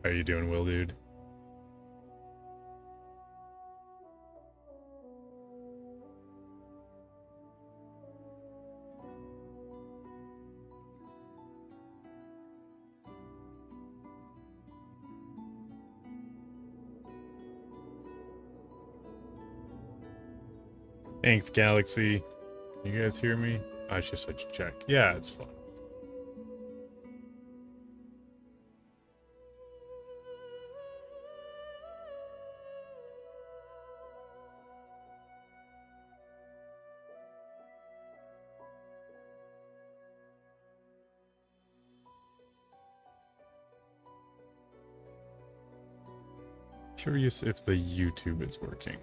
How you doing, Will, dude? Thanks, Galaxy. You guys hear me? I should check. Yeah, it's fine. Curious if the YouTube is working.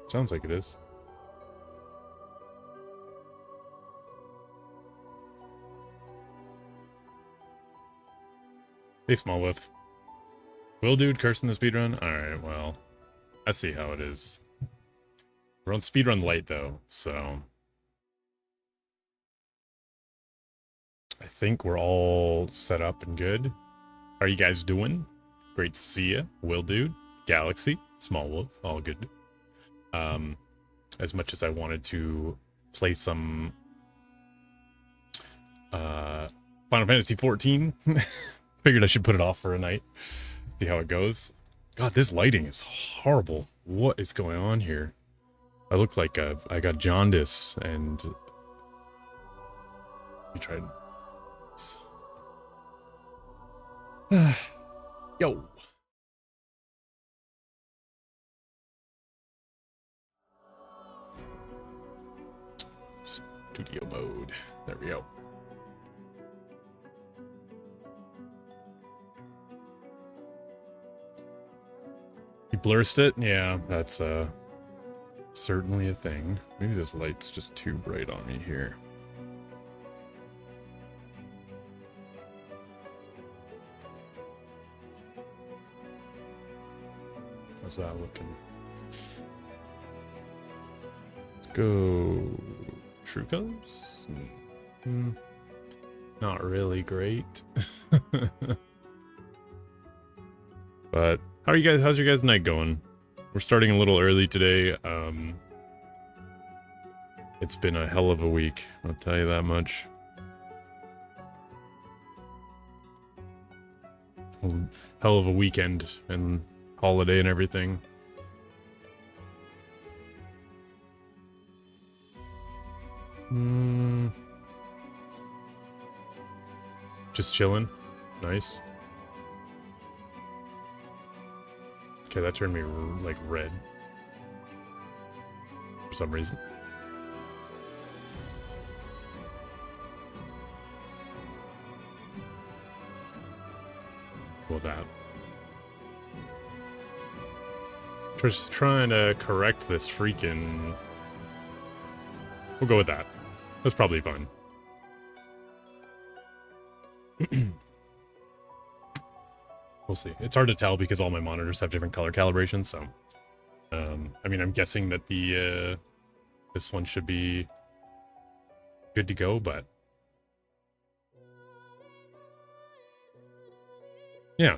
Sounds like it is. Hey, Small Whiff. Will dude cursing the speedrun? Alright, well, I see how it is. We're on speedrun Lite, though, so I think we're all set up and good. How are you guys doing? Great to see you. Will dude, Galaxy, Small Wolf, all good. As much as I wanted to play some Final Fantasy 14, figured I should put it off for a night. See how it goes. God, this lighting is horrible. What is going on here? I look like I got jaundice and... We tried... Yo! Studio mode. There we go. You blurst it? Yeah, that's certainly a thing. Maybe this light's just too bright on me here. How's that looking? Let's go true colors? Not really great. But how are you guys? How's your guys' night going? We're starting a little early today. It's been a hell of a week, I'll tell you that much. Hell of a weekend and holiday and everything. Just chilling. Nice. Okay, that turned me like red for some reason. Well, that. Just trying to correct this freaking... We'll go with that. That's probably fine. We'll see. It's hard to tell because all my monitors have different color calibrations, so... I mean, I'm guessing that the, this one should be good to go, but... Yeah.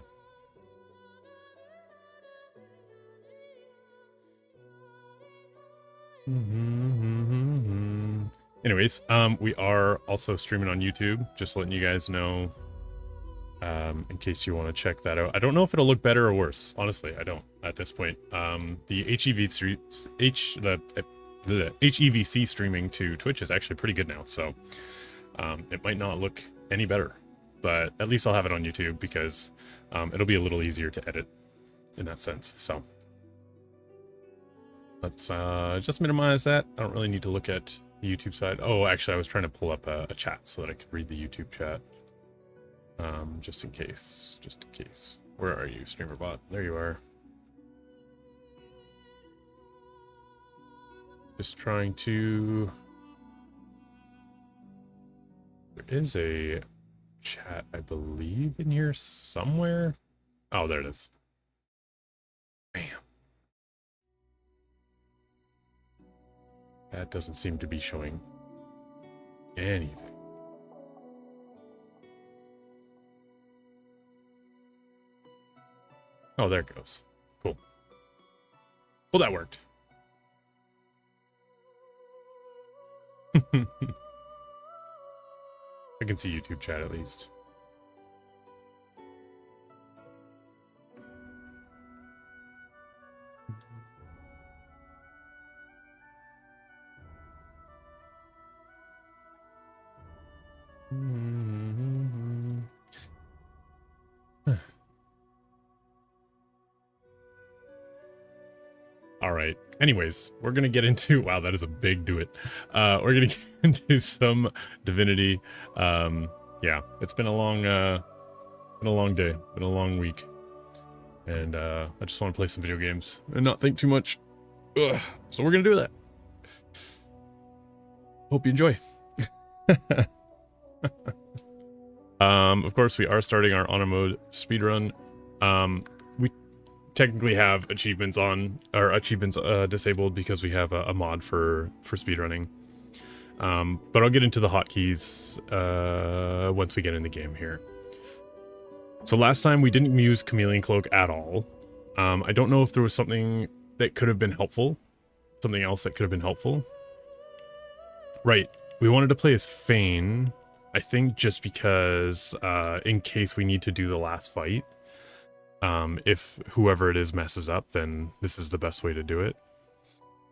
Anyways, we are also streaming on YouTube, just letting you guys know In case you want to check that out. I don't know if it'll look better or worse. Honestly, I don't at this point. The HEVC streaming to Twitch is actually pretty good now, so it might not look any better, but at least I'll have it on YouTube because it'll be a little easier to edit in that sense. So let's just minimize that. I don't really need to look at the YouTube side. Oh, actually, I was trying to pull up a chat so that I could read the YouTube chat. Just in case. Where are you, StreamerBot? There you are. Just trying to... There is a chat, I believe, in here somewhere. Oh, there it is. Bam. That doesn't seem to be showing anything. Oh, there it goes. Cool. Well, that worked. I can see YouTube chat at least. All right. Anyways, we're gonna get into wow, that is a big do it. We're gonna get into some Divinity. Yeah, it's been a long day, been a long week, and I just want to play some video games and not think too much. Ugh. So we're gonna do that. Hope you enjoy. Of course, we are starting our honor mode speedrun. We technically have achievements on, or achievements disabled because we have a mod for speedrunning. But I'll get into the hotkeys once we get in the game here. So last time we didn't use Chameleon Cloak at all. I don't know if there was something that could have been helpful. Something else that could have been helpful. Right, we wanted to play as Fane. I think just because in case we need to do the last fight, if whoever it is messes up, then this is the best way to do it.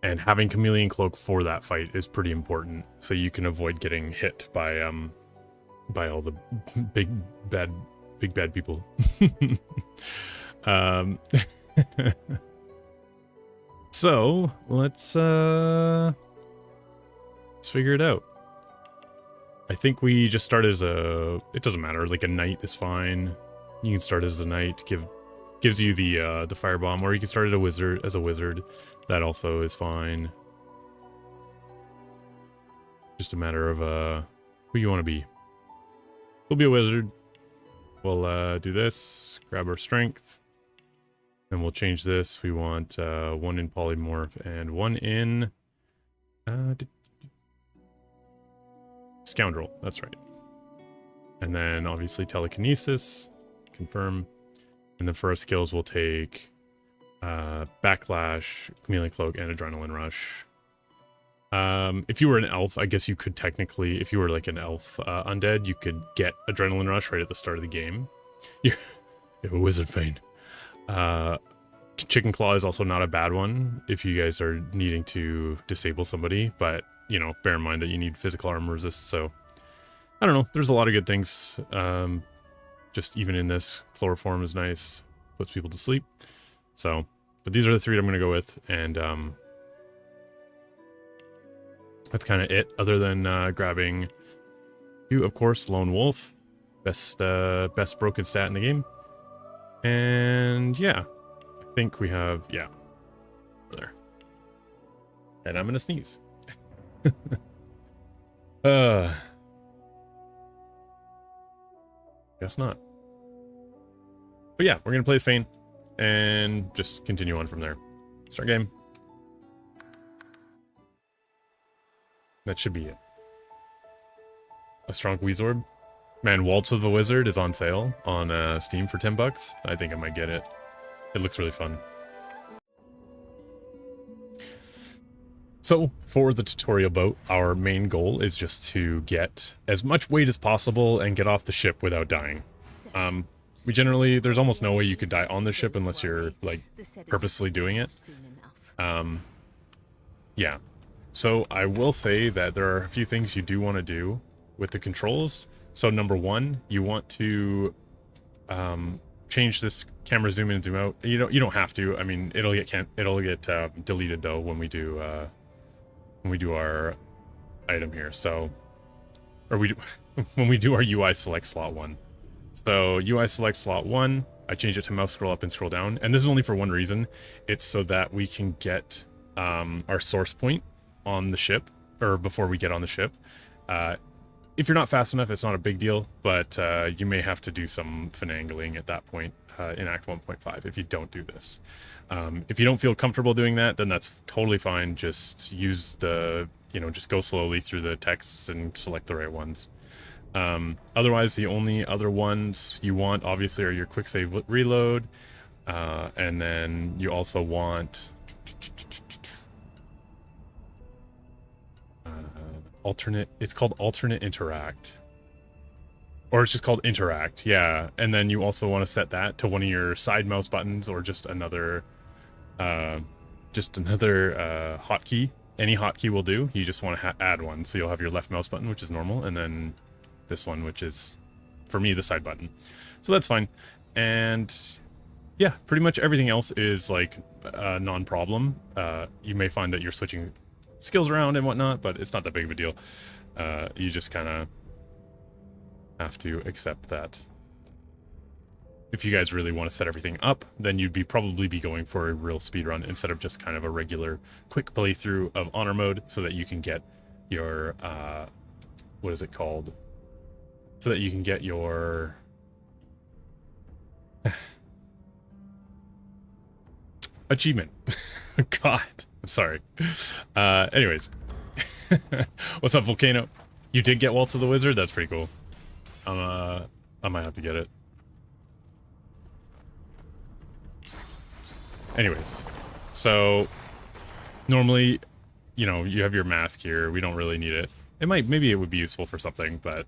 And having Chameleon Cloak for that fight is pretty important, so you can avoid getting hit by all the big bad people. So let's figure it out. I think we just start as a... It doesn't matter, like a knight is fine. You can start as a knight, gives you the firebomb, or you can start as a wizard. That also is fine. Just a matter of who you want to be. We'll be a wizard. We'll do this, grab our strength, and we'll change this. We want 1 in polymorph and 1 in scoundrel. That's right. And then obviously telekinesis, confirm. And then for our skills, we'll take backlash, chameleon cloak, and adrenaline rush. If you were an elf, I guess you could technically, if you were like an elf undead, you could get adrenaline rush right at the start of the game. You're a wizard Fane. Chicken claw is also not a bad one if you guys are needing to disable somebody, but you know, bear in mind that you need physical armor resist. So I don't know, there's a lot of good things. Just even in this, chloroform is nice, puts people to sleep. So, but these are the 3 I'm going to go with, and that's kind of it, other than grabbing you, of course, Lone Wolf, best broken stat in the game. And yeah, I think we have, yeah, there. And I'm going to sneeze. Guess not. But yeah, we're going to play as Fane and just continue on from there. Start game. That should be it. A strong Weezorb. Man, Waltz of the Wizard is on sale on Steam for $10. I think I might get it. It looks really fun. So, for the tutorial boat, our main goal is just to get as much weight as possible and get off the ship without dying. We generally, there's almost no way you could die on the ship unless you're like purposely doing it. Yeah. So I will say that there are a few things you do want to do with the controls. So number one, you want to change this camera zoom in and zoom out. You don't have to. I mean, it'll get deleted though when we do our item here. So, or we do, when we do our UI select slot 1. So UI select slot 1, I change it to mouse scroll up and scroll down, and this is only for one reason. It's so that we can get our source point on the ship, or before we get on the ship. If you're not fast enough, it's not a big deal, but you may have to do some finagling at that point in Act 1.5 if you don't do this. If you don't feel comfortable doing that, then that's totally fine. Just use the, just go slowly through the texts and select the right ones. Otherwise, the only other ones you want, obviously, are your quick save reload, and then you also want alternate. It's called alternate interact, or it's just called interact. Yeah, and then you also want to set that to one of your side mouse buttons, or just another hotkey. Any hotkey will do. You just want to add one, so you'll have your left mouse button, which is normal, and then this one, which is, for me, the side button. So that's fine. And yeah, pretty much everything else is like non-problem. You may find that you're switching skills around and whatnot, but it's not that big of a deal. You just kind of have to accept that. If you guys really want to set everything up, then you'd probably be going for a real speedrun instead of just kind of a regular quick playthrough of honor mode, so that you can get your what is it called? So that you can get your achievement. God, I'm sorry. Anyways. What's up, Volcano? You did get Waltz of the Wizard? That's pretty cool. I might have to get it. Anyways, so normally, you have your mask here. We don't really need it. Maybe it would be useful for something, but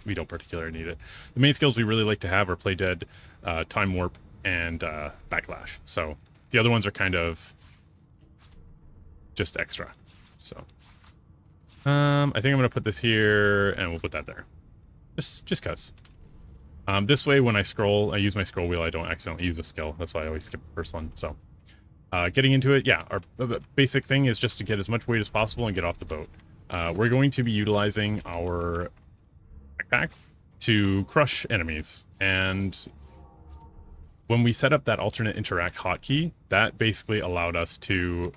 we don't particularly need it. The main skills we really like to have are Play Dead, Time Warp, and Backlash. So the other ones are kind of just extra. So I think I'm gonna put this here, and we'll put that there. Just cause. This way, when I scroll, I use my scroll wheel. I don't accidentally use a skill. That's why I always skip the first one. So getting into it, yeah, our basic thing is just to get as much weight as possible and get off the boat. We're going to be utilizing our backpack to crush enemies, and when we set up that alternate interact hotkey, that basically allowed us to...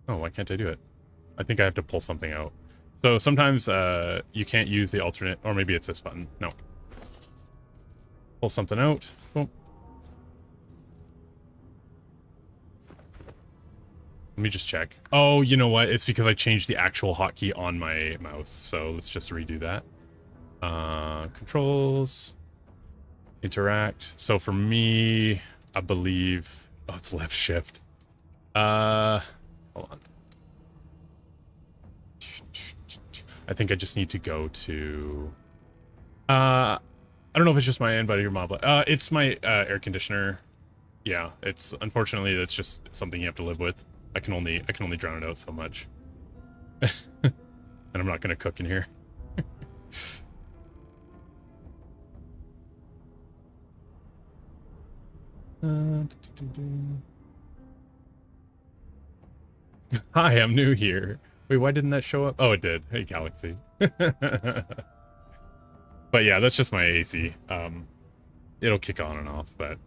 Oh, why can't I do it? I think I have to pull something out. So sometimes you can't use the alternate, or maybe it's this button. No. Pull something out. Boom. Let me just check. Oh, you know what? It's because I changed the actual hotkey on my mouse. So let's just redo that. Controls. Interact. So for me, I believe... Oh, it's left shift. Hold on. I think I just need to go to... I don't know if it's just my end, but your mob. It's my air conditioner. Yeah, it's... Unfortunately, it's just something you have to live with. I can only drown it out so much. And I'm not gonna cook in here. Hi, I'm new here. Wait, why didn't that show up? Oh, it did. Hey, Galaxy. But yeah, that's just my AC. It'll kick on and off, but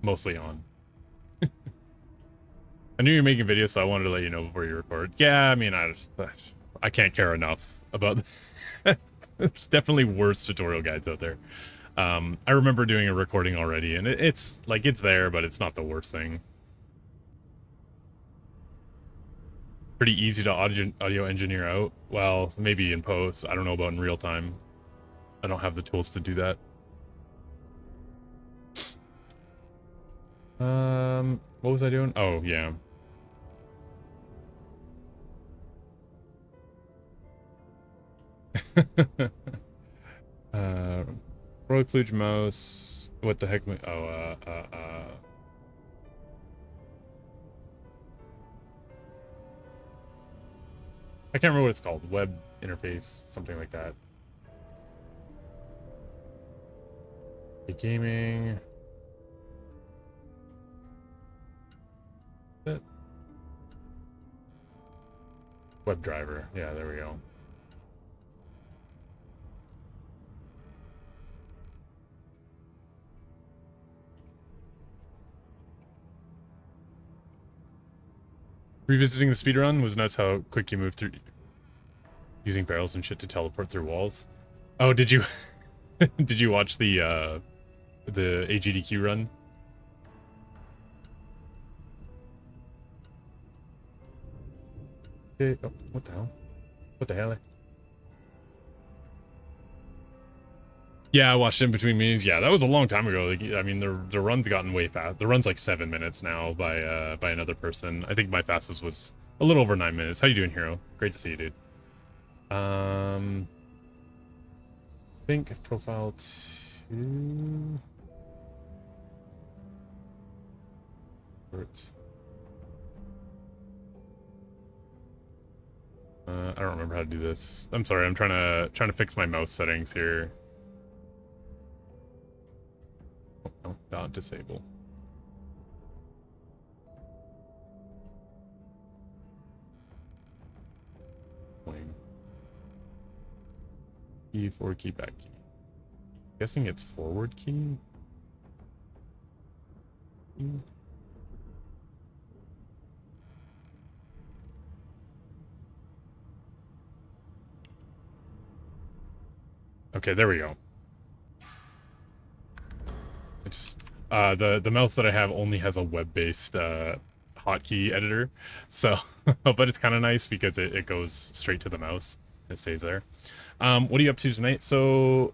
mostly on. I knew you were making videos, so I wanted to let you know before you record. Yeah, I mean, I can't care enough about that. There's definitely worse tutorial guides out there. I remember doing a recording already, and it's like, it's there, but it's not the worst thing. Pretty easy to audio engineer out. Well, maybe in post. I don't know about in real time. I don't have the tools to do that. What was I doing? Oh, yeah. Royal Kludge mouse. What the heck? I can't remember what it's called. Web interface, something like that. Gaming. Web driver. Yeah, there we go. Revisiting the speedrun was nuts how quick you moved through using barrels and shit to teleport through walls. Oh, did you did you watch the AGDQ run? Oh, what the hell? What the hell? Yeah, I watched it in between meetings. Yeah, that was a long time ago. Like, I mean, the run's gotten way fast. The run's like 7 minutes now by another person. I think my fastest was a little over 9 minutes. How you doing, Hero? Great to see you, dude. I think profile 2. I don't remember how to do this. I'm sorry. I'm trying to fix my mouse settings here. Oh, no, not disable. Key forward key back key. Guessing it's forward key. Okay, there we go. It just the mouse that I have only has a web-based hotkey editor, so but it's kind of nice because it goes straight to the mouse. It stays there. What are you up to tonight? So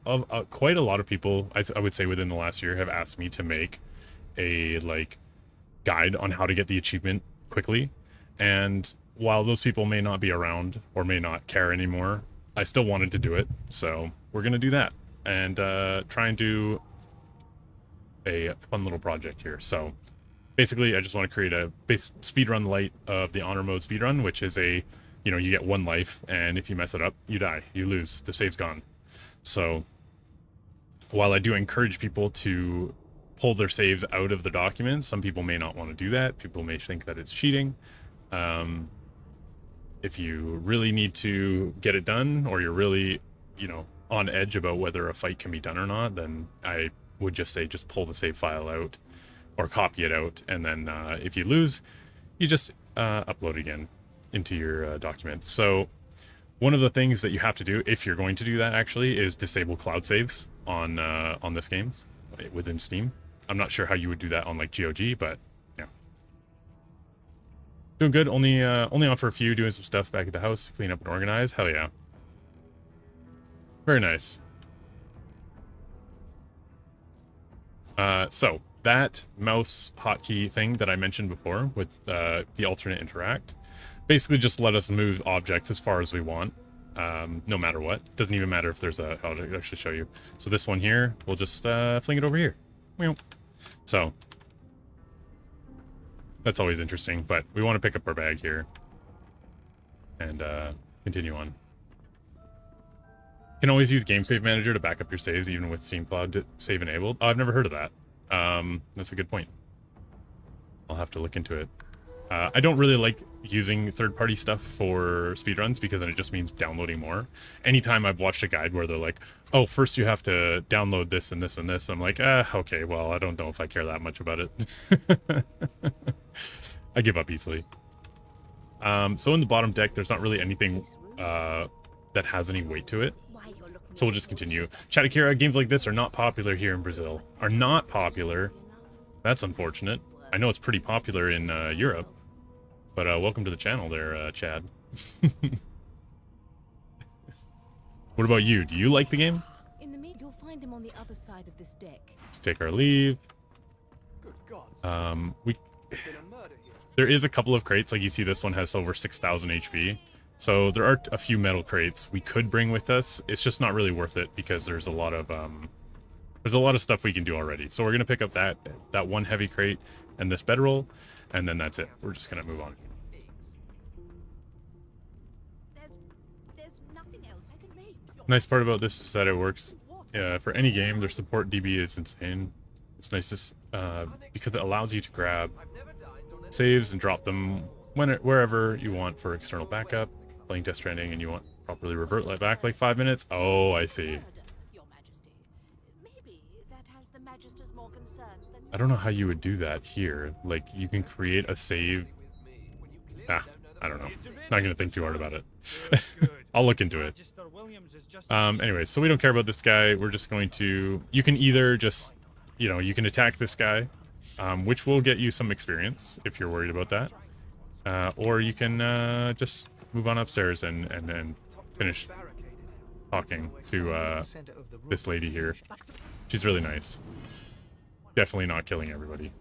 quite a lot of people, I would say within the last year, have asked me to make a like guide on how to get the achievement quickly. And while those people may not be around or may not care anymore, I still wanted to do it. So we're going to do that and try and do a fun little project here. So basically, I just want to create a base speedrun light of the honor mode speedrun, which is a, you know, you get 1 life, and if you mess it up, you die, you lose, the save's gone. So while I do encourage people to pull their saves out of the document, some people may not want to do that. People may think that it's cheating. If you really need to get it done, or you're really, you know, on edge about whether a fight can be done or not, then I would just say just pull the save file out or copy it out, and then if you lose, you just upload it again into your documents. So one of the things that you have to do if you're going to do that actually is disable cloud saves on this game within Steam. I'm not sure how you would do that on like GOG, but yeah. Doing good. Only on for a few, doing some stuff back at the house, clean up and organize. Hell yeah. Very nice. So that mouse hotkey thing that I mentioned before with the alternate interact basically just let us move objects as far as we want, no matter what. Doesn't even matter if there's a, I'll actually show you. So this one here, we'll just fling it over here. So that's always interesting, but we want to pick up our bag here and continue on. You can always use Game Save Manager to back up your saves, even with Steam Cloud save enabled. Oh, I've never heard of that. That's a good point. I'll have to look into it. I don't really like using third-party stuff for speedruns because then it just means downloading more. Anytime I've watched a guide where they're like, oh, first you have to download this and this and this, I'm like, okay, well, I don't know if I care that much about it. I give up easily. So in the bottom deck, there's not really anything that has any weight to it. So we'll just continue. Chatakira, games like this are not popular here in Brazil. Are not popular. That's unfortunate. I know it's pretty popular in Europe. But welcome to the channel there, Chad. What about you? Do you like the game? In the mid, you'll find him on the other side of this deck. Let's take our leave. There is a couple of crates, like you see this one has over 6,000 HP. So there are a few metal crates we could bring with us. It's just not really worth it because there's a lot of stuff we can do already. So we're gonna pick up that one heavy crate and this bedroll, and then that's it. We're just gonna move on. There's nothing else I can make. Nice part about this is that it works for any game. Their support DB is insane. It's nice because it allows you to grab saves and drop them wherever you want for external backup. Playing Death Stranding and you want properly revert back like 5 minutes. Oh, I see. Your Majesty. Maybe that has the Magister's more concern than I don't know how you would do that here. Like, you can create a save. I don't know. Not gonna think too hard about it. I'll look into it. Anyways, so we don't care about this guy. We're just going to... You can either just... you can attack this guy, which will get you some experience if you're worried about that. Or you can just move on upstairs and then finish talking to this lady here. She's really nice. Definitely not killing everybody.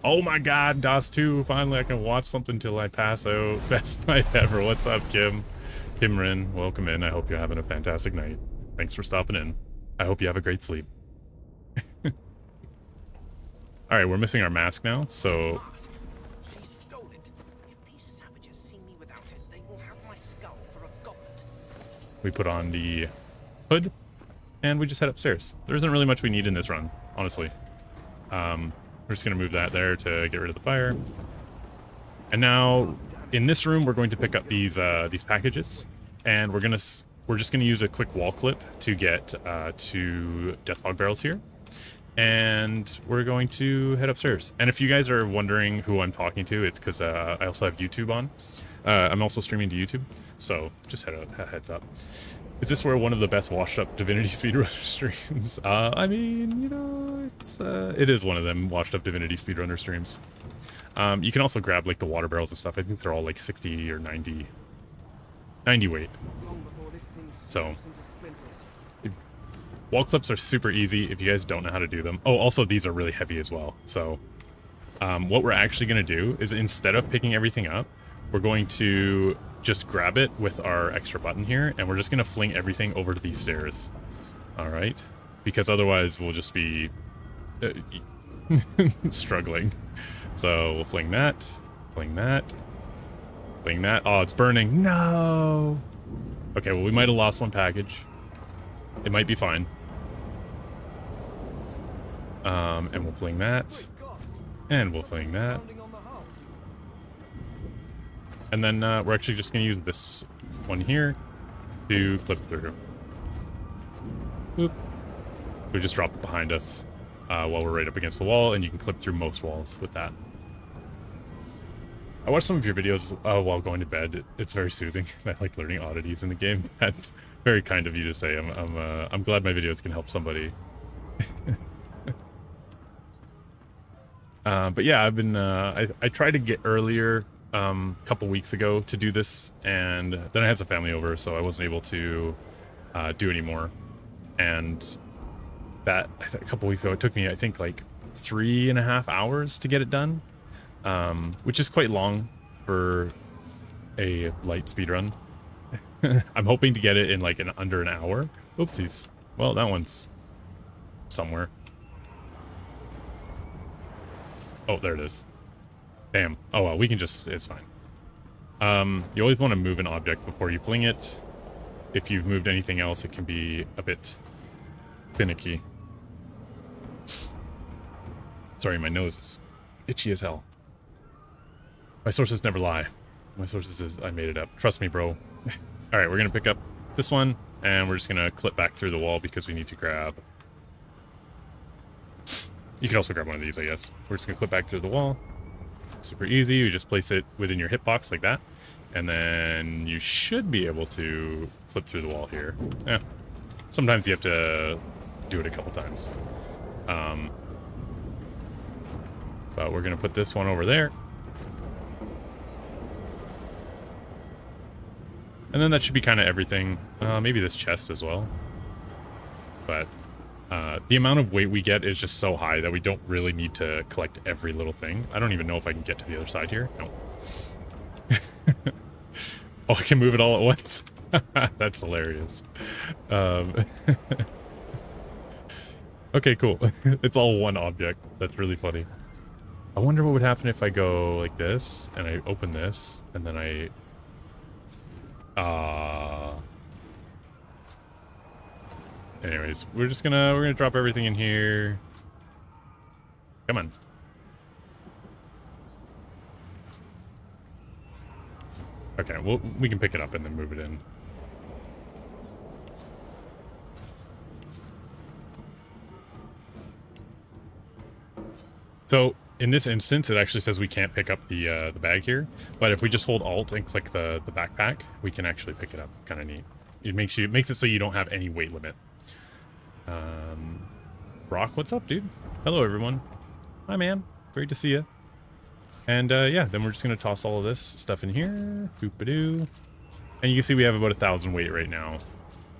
Oh my god, DOS 2. Finally I can watch something till I pass out. Best night ever. What's up, Kim? Kimrin, welcome in. I hope you're having a fantastic night. Thanks for stopping in. I hope you have a great sleep. Alright, we're missing our mask now, so... She stole it. If these savages see me without it, they will have my skull for a goblet. we put on the hood, and we just head upstairs. There isn't really much we need in this run, honestly. We're just going to move that there to get rid of the fire. And now, in this room, we're going to pick up these packages, and we're just gonna use a quick wall clip to get to Deathfog barrels here, and we're going to head upstairs. And if you guys are wondering who I'm talking to, it's because I also have YouTube on. I'm also streaming to YouTube, so just heads up. Is this where one of the best washed up Divinity speedrunner streams? I mean, it is one of them washed up Divinity speedrunner streams. You can also grab like the water barrels and stuff. I think they're all like 60 or 90 weight. So wall clips are super easy if you guys don't know how to do them. Oh, also these are really heavy as well. So what we're actually going to do is, instead of picking everything up, we're going to just grab it with our extra button here, and we're just going to fling everything over to these stairs. All right, because otherwise we'll just be struggling. So we'll fling that, fling that, fling that. Oh, it's burning. No. Okay, well, we might have lost one package. It might be fine. And we'll fling that. And we'll fling that. And then we're actually just going to use this one here to clip through. Boop. We just drop it behind us while we're right up against the wall, and you can clip through most walls with that. I watched some of your videos while going to bed. It's very soothing. I like learning oddities in the game. That's very kind of you to say. I'm glad my videos can help somebody. But yeah, I've been I tried to get earlier a couple weeks ago to do this, and then I had some family over, so I wasn't able to do any more. And that a couple weeks ago, it took me, I think, like 3.5 hours to get it done. Which is quite long for a light speedrun. I'm hoping to get it in like under an hour. Oopsies. Well, that one's somewhere. Oh, there it is. Damn. Oh well, we can just, it's fine. You always want to move an object before you fling it. If you've moved anything else, it can be a bit finicky. Sorry, my nose is itchy as hell. My sources never lie. My sources is, I made it up. Trust me, bro. Alright, we're going to pick up this one, and we're just going to clip back through the wall because we need to grab... You can also grab one of these, I guess. We're just going to clip back through the wall. Super easy. You just place it within your hitbox like that. And then you should be able to flip through the wall here. Sometimes you have to do it a couple times. But we're going to put this one over there. And then that should be kind of everything. Maybe this chest as well. But the amount of weight we get is just so high that we don't really need to collect every little thing. I don't even know if I can get to the other side here. No. Oh, I can move it all at once. That's hilarious. Um, okay, cool. It's all one object. That's really funny. I wonder what would happen if I go like this, and I open this, and then I... Anyways, we're gonna drop everything in here. Come on. Okay, well, we can pick it up and then move it in. So in this instance, it actually says we can't pick up the bag here, but if we just hold Alt and click the backpack, we can actually pick it up. Kind of neat. It makes it so you don't have any weight limit. Brock, what's up, dude? Hello, everyone. Hi, man. Great to see you. And yeah, then we're just gonna toss all of this stuff in here. Boop-a-doo. And you can see we have about 1,000 weight right now.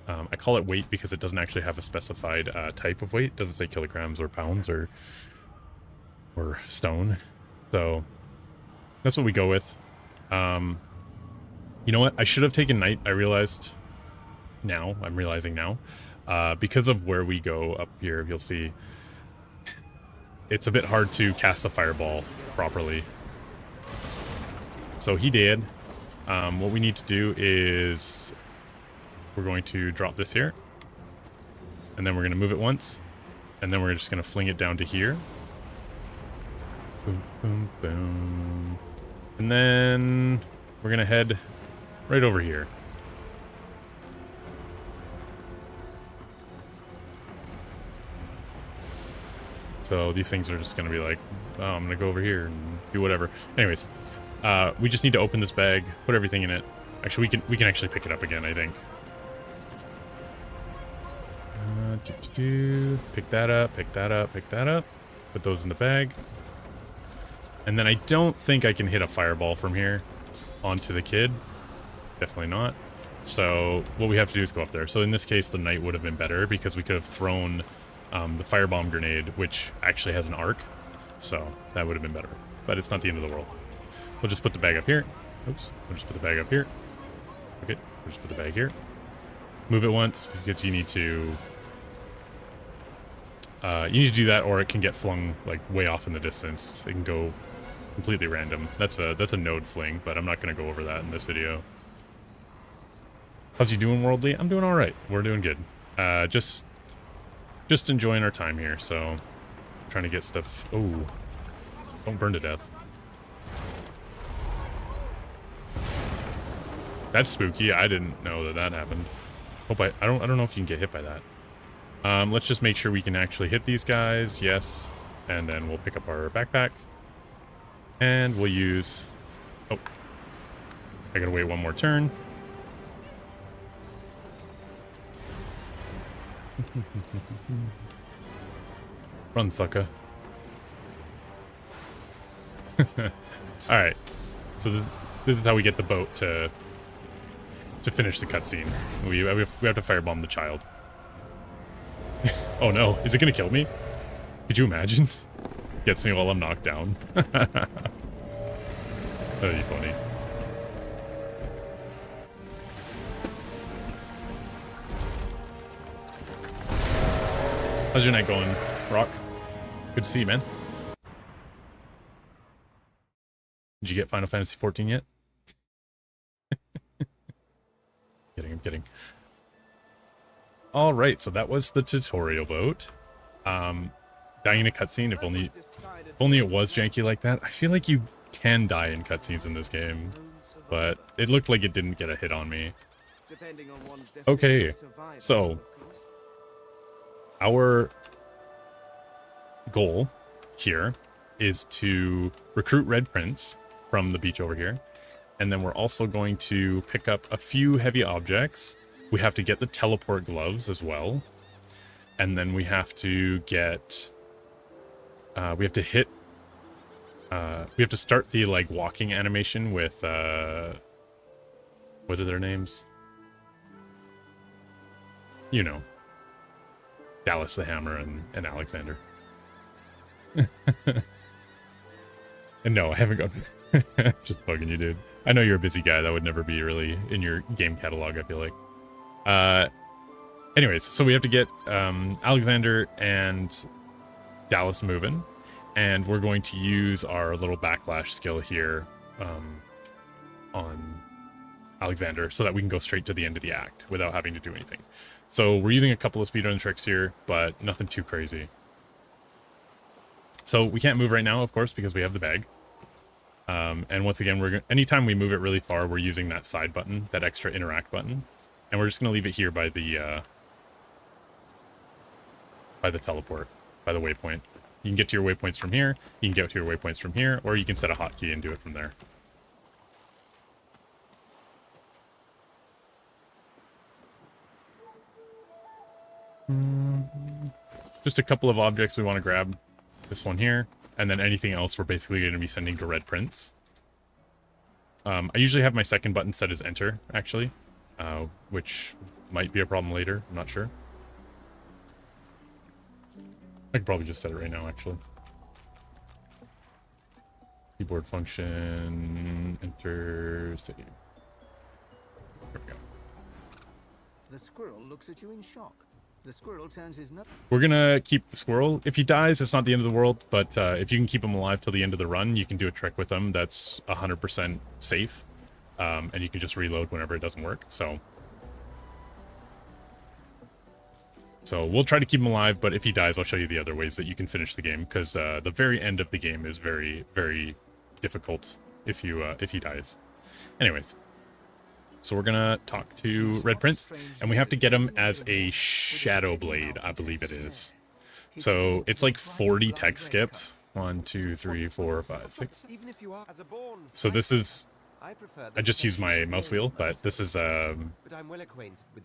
I call it weight because it doesn't actually have a specified type of weight. It doesn't say kilograms or pounds or stone. So that's what we go with. You know what? I should have taken night. I'm realizing now. Because of where we go up here, you'll see it's a bit hard to cast the fireball properly. So he did. What we need to do is we're going to drop this here, and then we're going to move it once, and then we're just going to fling it down to here. Boom, boom, boom. And then we're going to head right over here. So these things are just going to be like, oh, I'm going to go over here and do whatever. Anyways, we just need to open this bag, put everything in it. Actually, we can actually pick it up again, I think. Pick that up, pick that up, pick that up. Put those in the bag. And then I don't think I can hit a fireball from here onto the kid. Definitely not. So what we have to do is go up there. So in this case, the knight would have been better because we could have thrown the firebomb grenade, which actually has an arc. So that would have been better. But it's not the end of the world. We'll just put the bag up here. Oops. We'll just put the bag up here. Okay. We'll just put the bag here. Move it once because you need to do that, or it can get flung like way off in the distance. It can go completely random. That's a node fling, but I'm not going to go over that in this video. How's you doing, Worldly? I'm doing all right. We're doing good. Just enjoying our time here. So trying to get stuff. Oh, don't burn to death. That's spooky. I didn't know that happened. Hope I don't know if you can get hit by that. Let's just make sure we can actually hit these guys. Yes. And then we'll pick up our backpack. And we'll use... Oh. I gotta wait one more turn. Run, sucker. Alright. So this is how we get the boat to finish the cutscene. We have to firebomb the child. Oh no, is it gonna kill me? Could you imagine? Gets me while I'm knocked down. That'd be funny. How's your night going, Rock? Good to see you, man. Did you get Final Fantasy 14 yet? I'm kidding. All right, so that was the tutorial boat. Dying in a cutscene, if only it was janky like that. I feel like you can die in cutscenes in this game, but it looked like it didn't get a hit on me. Okay, so our goal here is to recruit Red Prince from the beach over here, and then we're also going to pick up a few heavy objects. We have to get the teleport gloves as well. And then we have to get... we have to hit... we have to start the, like, walking animation with, what are their names? You know. Dallas the Hammer and Alexander. And no, I haven't got... Just bugging you, dude. I know you're a busy guy. That would never be really in your game catalog, I feel like. Anyways, so we have to get Alexander and Dallas moving. And we're going to use our little backlash skill here on Alexander so that we can go straight to the end of the act without having to do anything. So we're using a couple of speedrun tricks here, but nothing too crazy. So we can't move right now, of course, because we have the bag. And once again, anytime we move it really far, we're using that side button, that extra interact button. And we're just going to leave it here by the teleport, by the waypoint. You can get to your waypoints from here, you can get to your waypoints from here, or you can set a hotkey and do it from there. Just a couple of objects we want to grab. This one here, and then anything else we're basically going to be sending to Red Prince. I usually have my second button set as enter, actually, which might be a problem later. I'm not sure. I could probably just set it right now, actually. Keyboard function, enter, save. There we go. The squirrel looks at you in shock. The squirrel turns his nose. We're gonna keep the squirrel. If he dies, it's not the end of the world, but if you can keep him alive till the end of the run, you can do a trick with him that's 100% safe, and you can just reload whenever it doesn't work. So we'll try to keep him alive, but if he dies, I'll show you the other ways that you can finish the game, because the very end of the game is very, very difficult if he dies. Anyways. So we're gonna talk to Red Prince, and we have to get him as a Shadow Blade, I believe it is. So it's like 40 text skips. 1, 2, 3, 4, 5, 6. So this is, I just use my mouse wheel, but this is the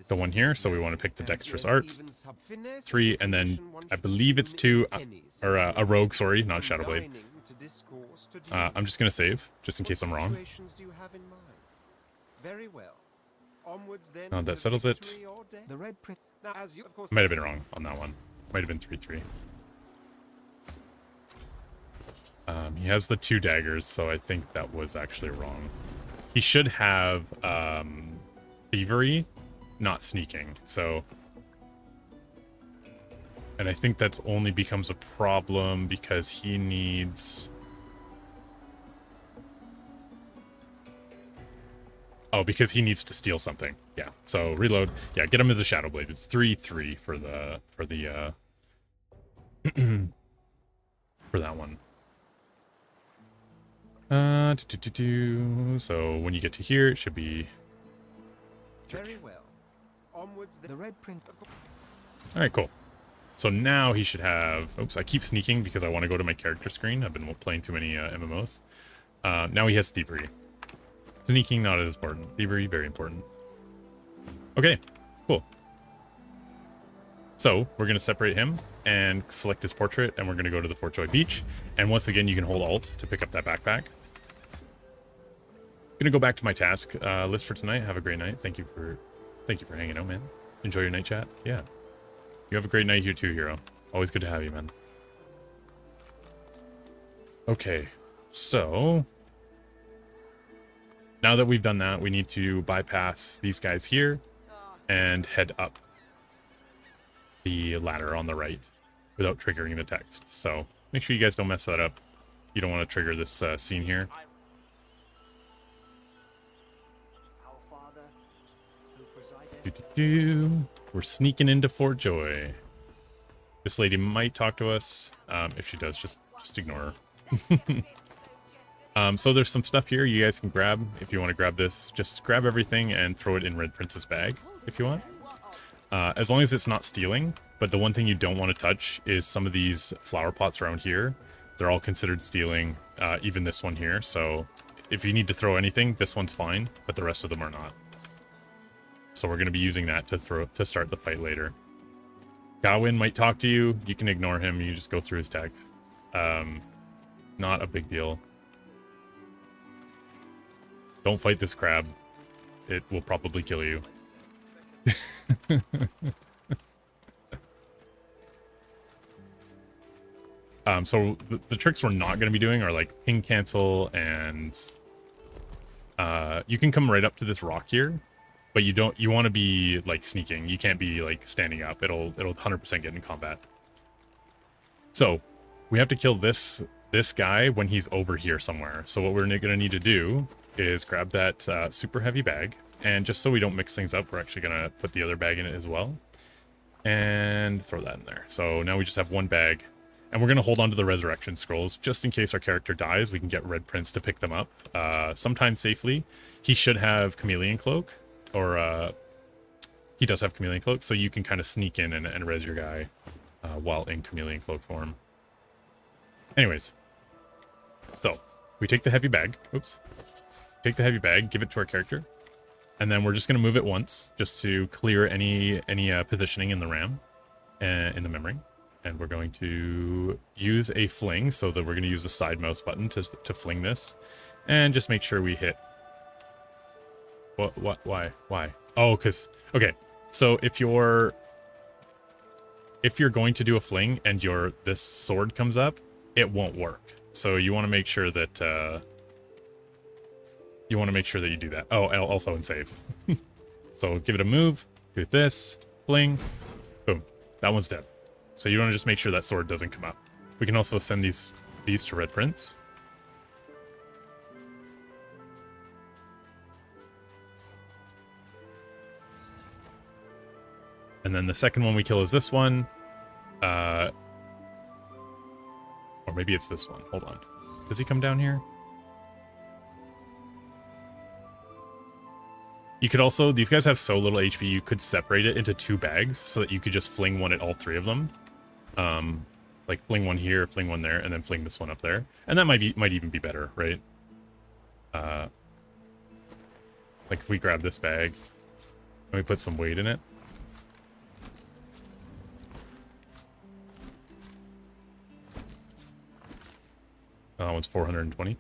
one here. So we want to pick the Dexterous Arts, 3, and then I believe it's 2, or a Rogue, sorry, not Shadow Blade. I'm just gonna save, just in case I'm wrong. Very well. Onwards then. Oh, that settles it. The red print. Now, as you, of course, Might have been wrong on that one. Might have been 3-3. He has the 2 daggers, so I think that was actually wrong. He should have thievery, not sneaking. So, and I think that's only becomes a problem because he needs. Oh, because he needs to steal something. Yeah. So reload. Yeah, get him as a Shadow Blade. It's 3-3 for the for that one. So when you get to here, it should be 3. very well. Onwards then. The red print. All right, cool. So now he should have. Oops, I keep sneaking because I want to go to my character screen. I've been playing too many MMOs. Now he has thievery. Sneaking, not as important. Thievery, very important. Okay, cool. So, we're going to separate him and select his portrait, and we're going to go to the Fort Joy Beach. And once again, you can hold Alt to pick up that backpack. I'm going to go back to my task list for tonight. Have a great night. Thank you for hanging out, man. Enjoy your night chat. Yeah. You have a great night here too, Hero. Always good to have you, man. Okay, so now that we've done that, we need to bypass these guys here and head up the ladder on the right without triggering the text. So make sure you guys don't mess that up. You don't want to trigger this scene here. We're sneaking into Fort Joy. This lady might talk to us. If she does, just ignore her. So there's some stuff here you guys can grab. If you want to grab this, just grab everything and throw it in Red Prince's bag if you want. As long as it's not stealing. But the one thing you don't want to touch is some of these flower pots around here. They're all considered stealing, even this one here. So if you need to throw anything, this one's fine, but the rest of them are not. So we're going to be using that to start the fight later. Gawain might talk to you. You can ignore him. You just go through his text. Not a big deal. Don't fight this crab. It will probably kill you. So the tricks we're not going to be doing are like ping cancel, and you can come right up to this rock here, but you want to be like sneaking. You can't be like standing up. It'll 100% get in combat. So we have to kill this guy when he's over here somewhere. So what we're going to need to do is grab that super heavy bag, and just so we don't mix things up, we're actually going to put the other bag in it as well and throw that in there. So now we just have one bag, and we're going to hold on to the resurrection scrolls just in case our character dies. We can get Red Prince to pick them up sometimes safely. He should have Chameleon Cloak, or he does have Chameleon Cloak, so you can kind of sneak in and res your guy while in Chameleon Cloak form. Anyways, so we take the heavy bag. Oops. Take the heavy bag, give it to our character, and then we're just going to move it once just to clear any positioning in the RAM and in the memory. And we're going to use a fling, so that we're going to use the side mouse button to fling this, and just make sure we hit. What? Why? Oh, because okay. So if you're going to do a fling and this sword comes up, it won't work. So you want to make sure that you do that. Oh, also in save. So give it a move, do this, fling, boom. That one's dead. So you want to just make sure that sword doesn't come up. We can also send these to Red Prince. And then the second one we kill is this one. Or maybe it's this one. Hold on. Does he come down here? You could also, these guys have so little HP, you could separate it into 2 bags so that you could just fling one at all 3 of them. Like fling one here, fling one there, and then fling this one up there. And that might even be better, right? Like if we grab this bag and we put some weight in it. That one's 420.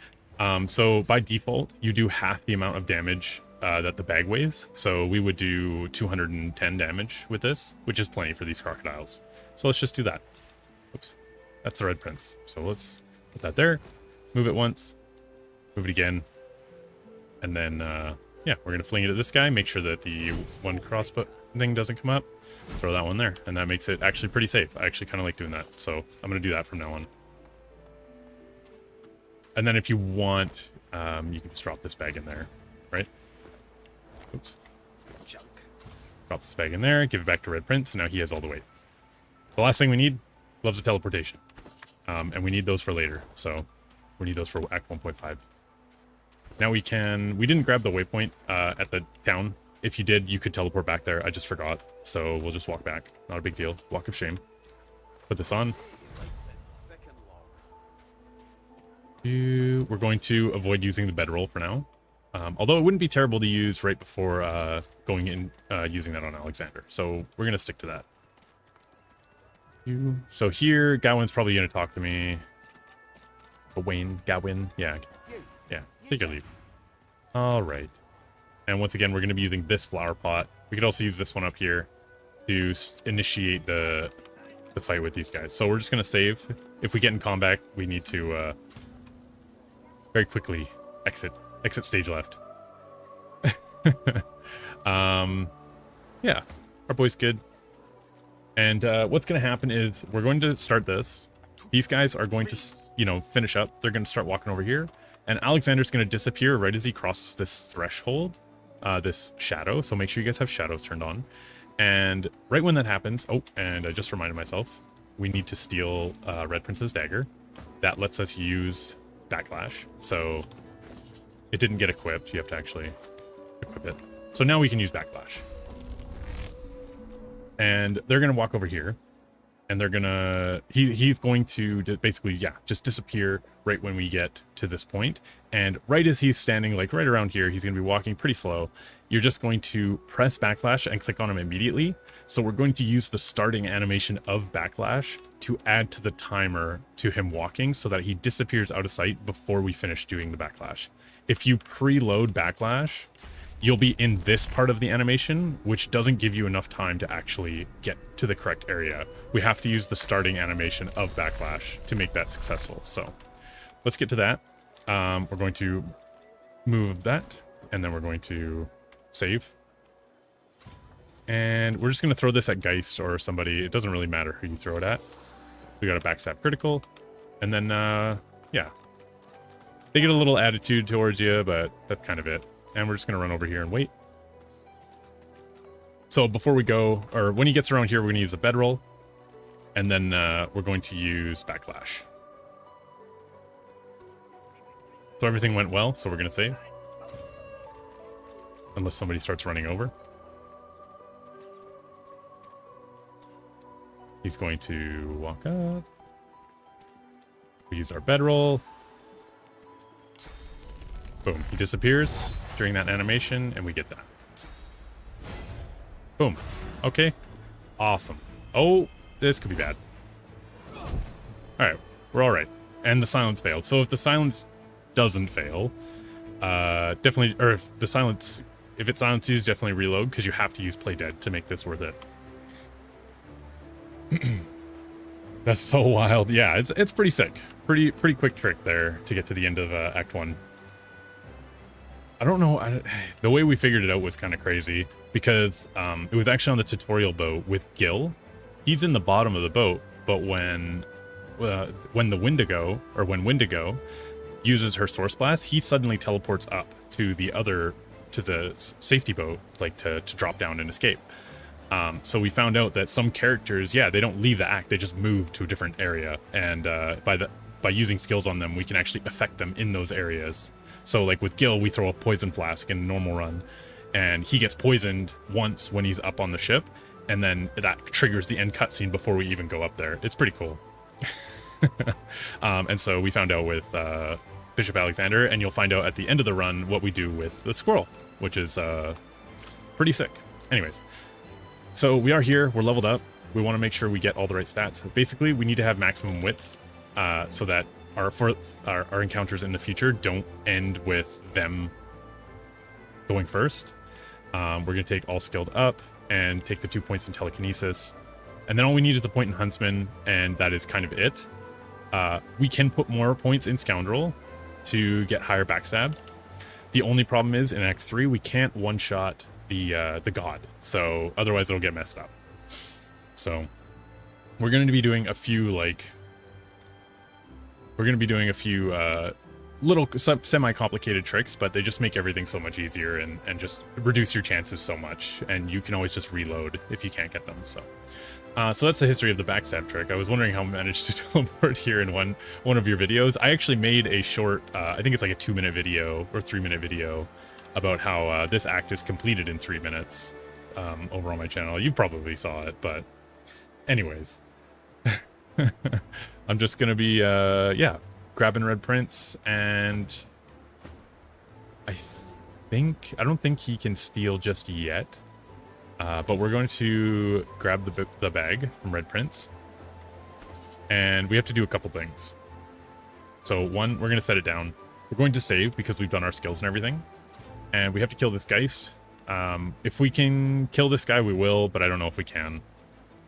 So by default, you do half the amount of damage that the bag weighs. So we would do 210 damage with this, which is plenty for these crocodiles. So let's just do that. Oops. That's the Red Prince. So let's put that there. Move it once. Move it again. And then, yeah, we're going to fling it at this guy. Make sure that the one crossbow thing doesn't come up. Throw that one there. And that makes it actually pretty safe. I actually kind of like doing that. So I'm going to do that from now on. And then if you want, you can just drop this bag in there, right? Oops. Junk. Drop this bag in there, give it back to Red Prince, and now he has all the weight. The last thing we need, gloves of teleportation. And we need those for later, so we need those for Act 1.5. Now we didn't grab the waypoint at the town. If you did, you could teleport back there. I just forgot, so we'll just walk back. Not a big deal. Walk of shame. Put this on. We're going to avoid using the bedroll for now. Although it wouldn't be terrible to use right before going in, using that on Alexander. So we're going to stick to that. So here, Gawin's probably going to talk to me. Gawin, yeah. Take your leave. All right. And once again, we're going to be using this flower pot. We could also use this one up here to initiate the fight with these guys. So we're just going to save. If we get in combat, we need to very quickly exit stage left. Yeah, our boy's good. And what's going to happen is we're going to start this. These guys are going to, finish up. They're going to start walking over here. And Alexander's going to disappear right as he crosses this threshold, this shadow. So make sure you guys have shadows turned on. And right when that happens, oh, and I just reminded myself, we need to steal Red Prince's dagger. That lets us use Backlash. So it didn't get equipped. You have to actually equip it. So now we can use Backlash. And they're going to walk over here. And they're going to... He's going to basically, yeah, just disappear right when we get to this point. And right as he's standing, like right around here, he's going to be walking pretty slow. You're just going to press Backlash and click on him immediately. So we're going to use the starting animation of Backlash to add to the timer to him walking so that he disappears out of sight before we finish doing the Backlash. If you preload Backlash, you'll be in this part of the animation, which doesn't give you enough time to actually get to the correct area. We have to use the starting animation of Backlash to make that successful. So let's get to that. We're going to move that, and then we're going to save. And we're just going to throw this at Geist or somebody. It doesn't really matter who you throw it at. We got a backstab critical. And then, yeah. They get a little attitude towards you, but that's kind of it. And we're just going to run over here and wait. So before we go, or when he gets around here, we're going to use a bedroll. And then we're going to use Backlash. So everything went well, so we're going to save. Unless somebody starts running over. He's going to walk up. We use our bedroll. Boom. He disappears during that animation, and we get that. Boom. Okay. Awesome. Oh, this could be bad. Alright. We're alright. And the silence failed. So if the silence doesn't fail, definitely, or if it silences, definitely reload, because you have to use Play Dead to make this worth it. That's so wild. Yeah, it's pretty sick. Pretty quick trick there to get to the end of Act 1. I don't know. The way we figured it out was kind of crazy because it was actually on the tutorial boat with Gil. He's in the bottom of the boat, but when Wendigo uses her source blast, he suddenly teleports up to the safety boat, like to drop down and escape. So we found out that some characters, yeah, they don't leave the act, they just move to a different area, and by using skills on them, we can actually affect them in those areas. So like with Gil, we throw a poison flask in a normal run, and he gets poisoned once when he's up on the ship, and then that triggers the end cutscene before we even go up there. It's pretty cool. And so we found out with Bishop Alexander, and you'll find out at the end of the run what we do with the squirrel, which is pretty sick. Anyways. So we are here, we're leveled up, we want to make sure we get all the right stats. Basically, we need to have maximum wits so that our encounters in the future don't end with them going first. We're going to take all skilled up and take the 2 points in telekinesis. And then all we need is a point in Huntsman, and that is kind of it. We can put more points in Scoundrel to get higher backstab. The only problem is, in Act 3, we can't one-shot the god, so otherwise it'll get messed up. So we're going to be doing a few little semi-complicated tricks, but they just make everything so much easier and just reduce your chances so much, and you can always just reload if you can't get them. So that's the history of the backstab trick. I was wondering how I managed to teleport here in one of your videos. I actually made a short, I think it's like a 2-minute video or 3-minute video about how this act is completed in 3 minutes over on my channel. You probably saw it, but anyways. I'm just going to be, grabbing red prints, and I don't think he can steal just yet, but we're going to grab the bag from red prints, and we have to do a couple things. So one, we're going to set it down. We're going to save because we've done our skills and everything. And we have to kill this Geist. If we can kill this guy, we will, but I don't know if we can.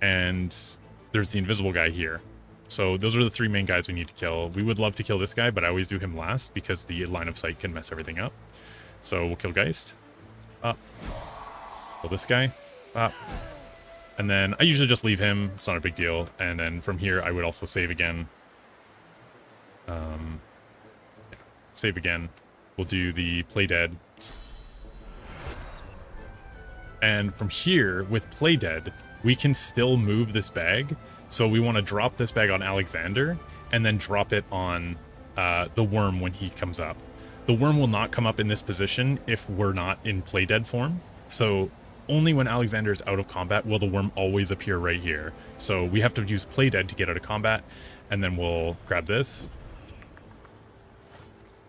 And there's the invisible guy here. So those are the 3 main guys we need to kill. We would love to kill this guy, but I always do him last because the line of sight can mess everything up. So we'll kill Geist. Up. Kill this guy. Up. And then I usually just leave him. It's not a big deal. And then from here, I would also save again. Save again. We'll do the Play Dead. And from here, with Play Dead, we can still move this bag. So we want to drop this bag on Alexander and then drop it on the worm when he comes up. The worm will not come up in this position if we're not in Play Dead form. So only when Alexander is out of combat will the worm always appear right here. So we have to use Play Dead to get out of combat. And then we'll grab this.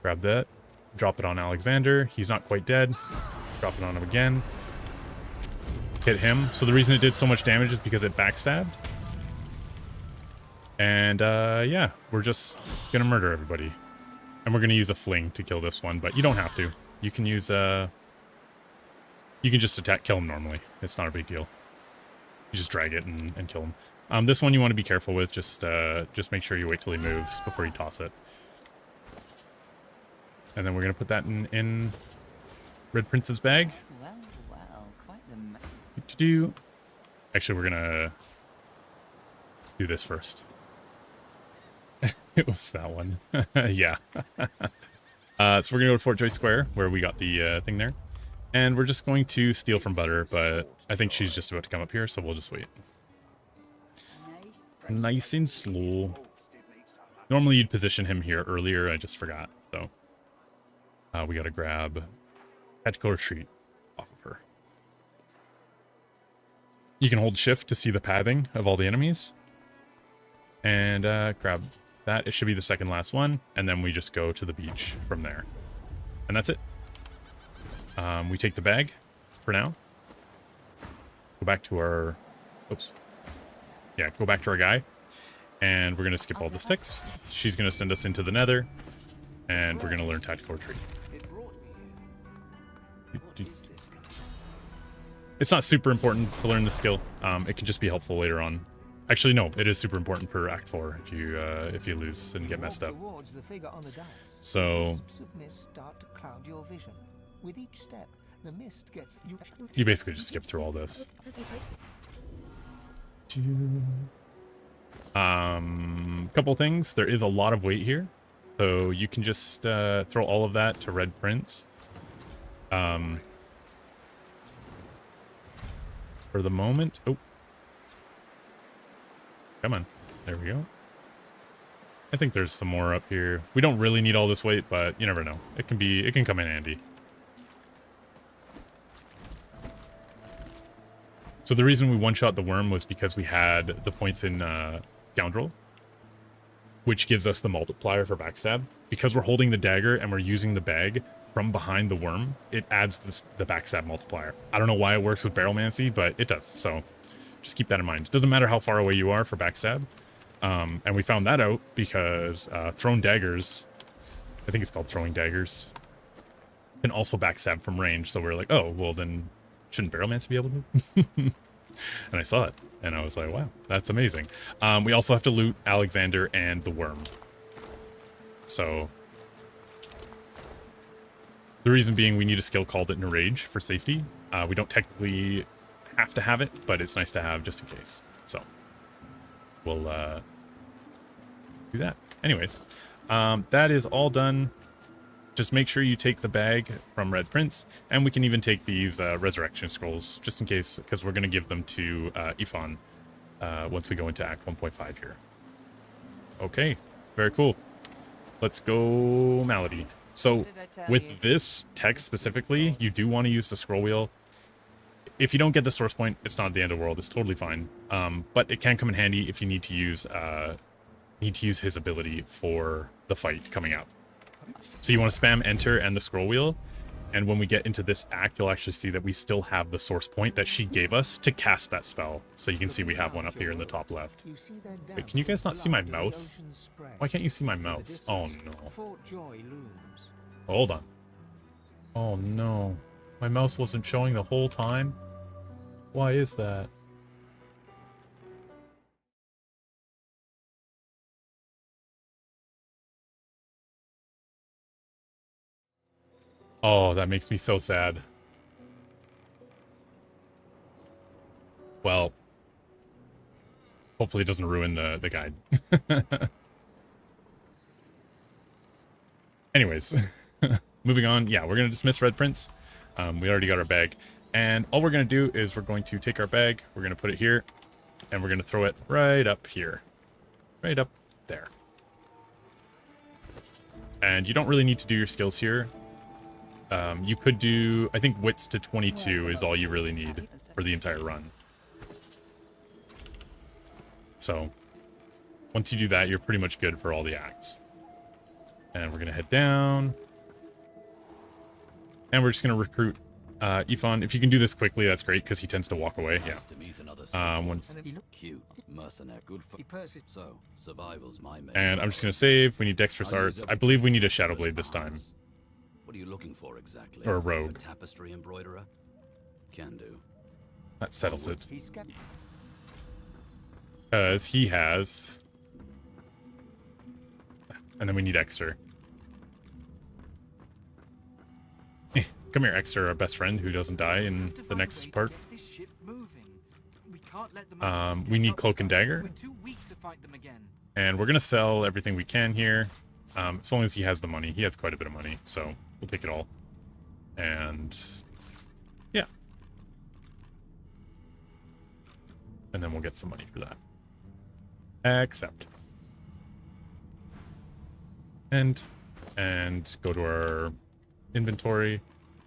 Grab that. Drop it on Alexander. He's not quite dead. Drop it on him again. Hit him. So the reason it did so much damage is because it backstabbed. And yeah, we're just gonna murder everybody. And we're gonna use a fling to kill this one, but you don't have to. You can use You can just kill him normally. It's not a big deal. You just drag it and kill him. This one you want to be careful with. Just make sure you wait till he moves before you toss it. And then we're gonna put that in Red Prince's bag. Well, quite the To do. Actually, we're gonna do this first. It was that one. Yeah. So we're gonna go to Fort Joy Square where we got the thing there, and we're just going to steal from Butter. But I think she's just about to come up here, so we'll just wait. Nice and slow. Normally you'd position him here earlier. I just forgot. So we gotta grab tactical retreat off of her. You can hold shift to see the pathing of all the enemies. And grab that. It should be the second last one. And then we just go to the beach from there. And that's it. We take the bag for now. Go back to our... Oops. Yeah, go back to our guy. And we're going to skip all this text. She's going to send us into the nether. And we're going to learn tactical retreat. It's not super important to learn the skill. It can just be helpful later on. Actually, no, it is super important for Act 4 if you lose and get messed up. So you basically just skip through all this. Couple things. There is a lot of weight here, so you can just throw all of that to Red Prince. For the moment. Oh. Come on. There we go. I think there's some more up here. We don't really need all this weight, but you never know. It can come in handy. So the reason we one-shot the worm was because we had the points in Scoundrel, which gives us the multiplier for backstab. Because we're holding the dagger and we're using the bag from behind the worm, it adds the backstab multiplier. I don't know why it works with Barrelmancy, but it does. So just keep that in mind. It doesn't matter how far away you are for backstab. And we found that out because thrown daggers, I think it's called throwing daggers, can also backstab from range. So we're like, oh, well then shouldn't Barrelmancy be able to? And I saw it and I was like, wow, that's amazing. We also have to loot Alexander and the worm. So the reason being we need a skill called Enrage for safety. We don't technically have to have it, but it's nice to have just in case. So we'll do that. Anyways, that is all done. Just make sure you take the bag from Red Prince, and we can even take these resurrection scrolls just in case, because we're going to give them to Ifan once we go into Act 1.5 here. Okay, very cool. Let's go Malady. So with this text specifically, you do want to use the scroll wheel. If you don't get the source point, it's not the end of the world. It's totally fine. But it can come in handy if you need to use his ability for the fight coming up. So you want to spam enter and the scroll wheel, and when we get into this act, you'll actually see that we still have the source point that she gave us to cast that spell. So you can see we have one up here in the top left. Wait, can you guys not see my mouse? Why can't you see my mouse? Oh no. Hold on. Oh no. My mouse wasn't showing the whole time? Why is that? Oh, that makes me so sad. Well, hopefully it doesn't ruin the guide. Anyways, moving on. Yeah, we're going to dismiss Red Prince. We already got our bag. And all we're going to do is we're going to take our bag, we're going to put it here, and we're going to throw it right up here. Right up there. And you don't really need to do your skills here. You could do, I think wits to 22 is all you really need for the entire run. So once you do that, you're pretty much good for all the acts. And we're going to head down. And we're just going to recruit Ifan. If you can do this quickly, that's great, because he tends to walk away. Yeah. Once. Cute, mercenary, good for so survival's my main. And I'm just going to save. We need dexterous arts. I believe we need a shadow blade this time. What are you looking for exactly? Or a rogue. A tapestry embroiderer? Can do. That settles it. He's scared. Because he has... And then we need Exeter. Come here, Exeter, our best friend who doesn't die in the next part. We need Cloak and Dagger. And we're going to sell everything we can here. As long as he has the money. He has quite a bit of money, so we'll take it all. And... yeah. And then we'll get some money for that. Accept. And go to our inventory.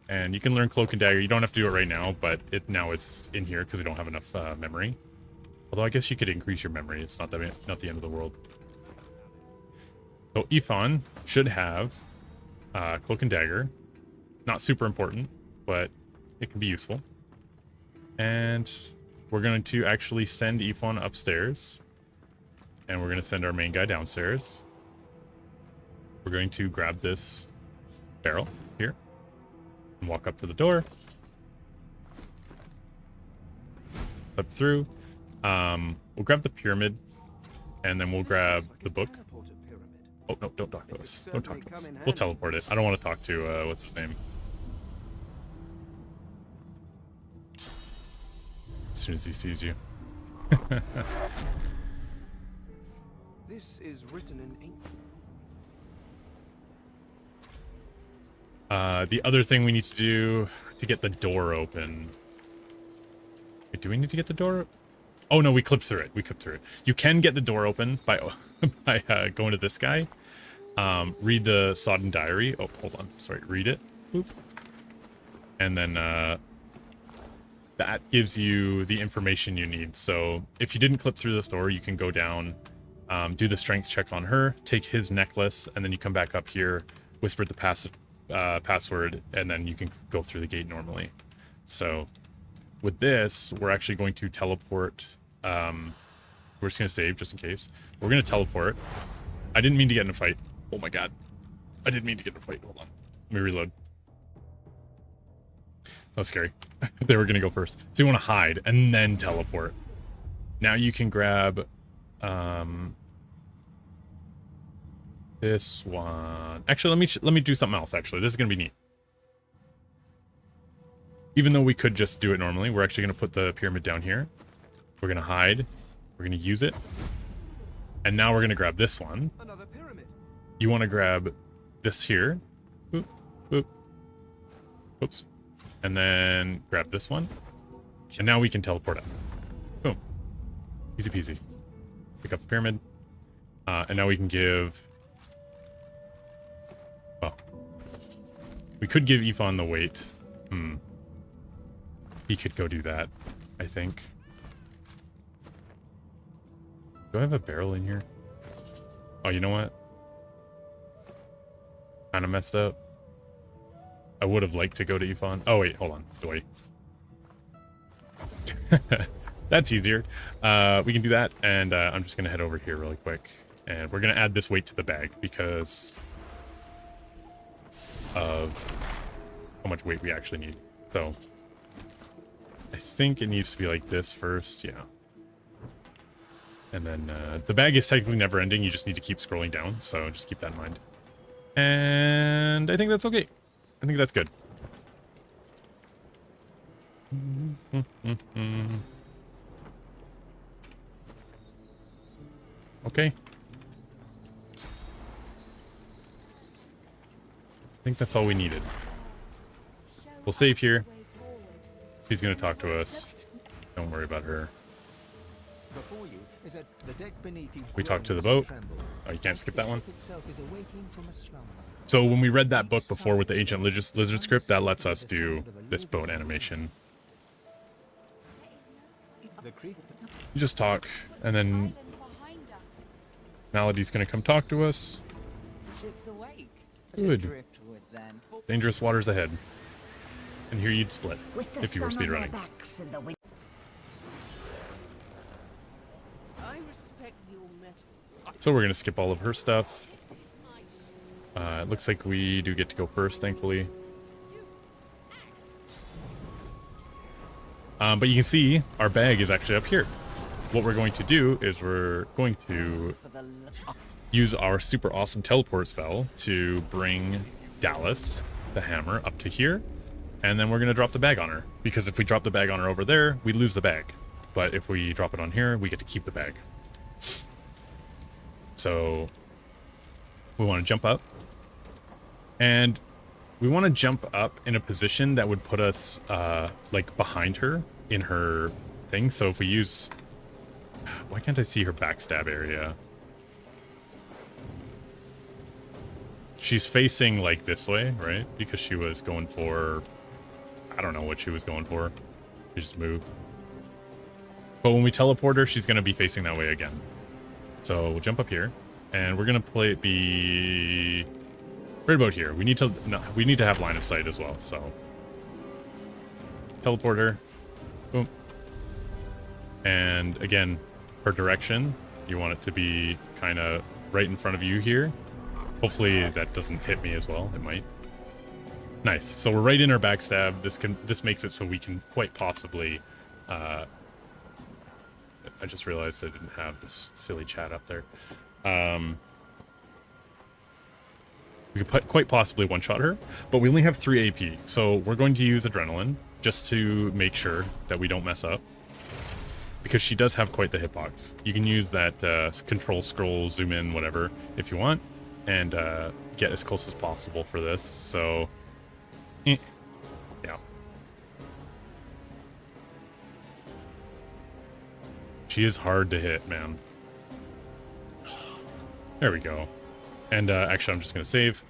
And you can learn Cloak and Dagger. You don't have to do it right now, but now it's in here because we don't have enough memory. Although I guess you could increase your memory. It's not the end of the world. So Ifan should have Cloak and Dagger. Not super important, but it can be useful. And we're going to actually send Ifan upstairs. And we're going to send our main guy downstairs. We're going to grab this barrel here. And walk up to the door. Up through. We'll grab the pyramid. And then we'll grab the book. Oh, no, don't talk to us. Don't talk to us. We'll teleport it. I don't want to talk to, what's his name? As soon as he sees you. This is written in ink. The other thing we need to do to get the door open. Wait, do we need to get the door? Oh no, we clipped through it. We clipped through it. You can get the door open by going to this guy. Read the Sodden Diary. Oh, hold on. Sorry, read it. Boop. And then that gives you the information you need. So if you didn't clip through this door, you can go down, do the strength check on her, take his necklace, and then you come back up here, whisper the password, and then you can go through the gate normally. So with this, we're actually going to teleport. We're just going to save just in case. We're going to teleport. I didn't mean to get in a fight. Oh my god. I didn't mean to get in a fight. Hold on. Let me reload. That was scary. They were going to go first. So you want to hide and then teleport. Now you can grab this one. Actually, let me do something else, actually. This is going to be neat. Even though we could just do it normally, we're actually going to put the pyramid down here. We're going to hide. We're going to use it. And now we're going to grab this one. Another pyramid. You want to grab this here. Boop, boop. Oops. And then grab this one. And now we can teleport up. Boom. Easy peasy. Pick up the pyramid. And now we can give... well, we could give Ifan the weight. He could go do that, I think. Do I have a barrel in here? Oh, you know what? Kind of messed up. I would have liked to go to Ifan. Oh, wait, hold on. Wait. That's easier. We can do that, and I'm just going to head over here really quick. And we're going to add this weight to the bag because of how much weight we actually need. So I think it needs to be like this first. Yeah. And then the bag is technically never ending. You just need to keep scrolling down. So just keep that in mind. And I think that's okay. I think that's good. Okay. I think that's all we needed. We'll save here. She's going to talk to us. Don't worry about her. Before you is the deck beneath you. We talked to the boat. Oh, you can't skip that one. Itself is awaking from a slumber. So when we read that book before with the ancient lizard script, that lets us do this boat animation. You just talk, and then Melody's gonna come talk to us. Good. Dangerous waters ahead. And here you'd split if you were speedrunning. So we're gonna skip all of her stuff. It looks like we do get to go first, thankfully. But you can see our bag is actually up here. What we're going to do is we're going to use our super awesome teleport spell to bring Dallas, the hammer, up to here. And then we're going to drop the bag on her. Because if we drop the bag on her over there, we lose the bag. But if we drop it on here, we get to keep the bag. So we want to jump up. And we want to jump up in a position that would put us like behind her in her thing. So if we use... Why can't I see her backstab area? She's facing like this way, right? Because she was going for... I don't know what she was going for. She just moved. But when we teleport her, she's going to be facing that way again. So we'll jump up here. And we're going to play it be... right about here. We need to... No, we need to have line of sight as well, so... Teleport her. Boom. And again, her direction. You want it to be kind of right in front of you here. Hopefully that doesn't hit me as well. It might. Nice. So we're right in her backstab. This makes it so we can quite possibly... I just realized I didn't have this silly chat up there. We could quite possibly one-shot her, but we only have 3 AP, so we're going to use Adrenaline just to make sure that we don't mess up. Because she does have quite the hitbox. You can use that control scroll, zoom in, whatever, if you want, and get as close as possible for this, so... yeah. She is hard to hit, man. There we go. And actually, I'm just going to save.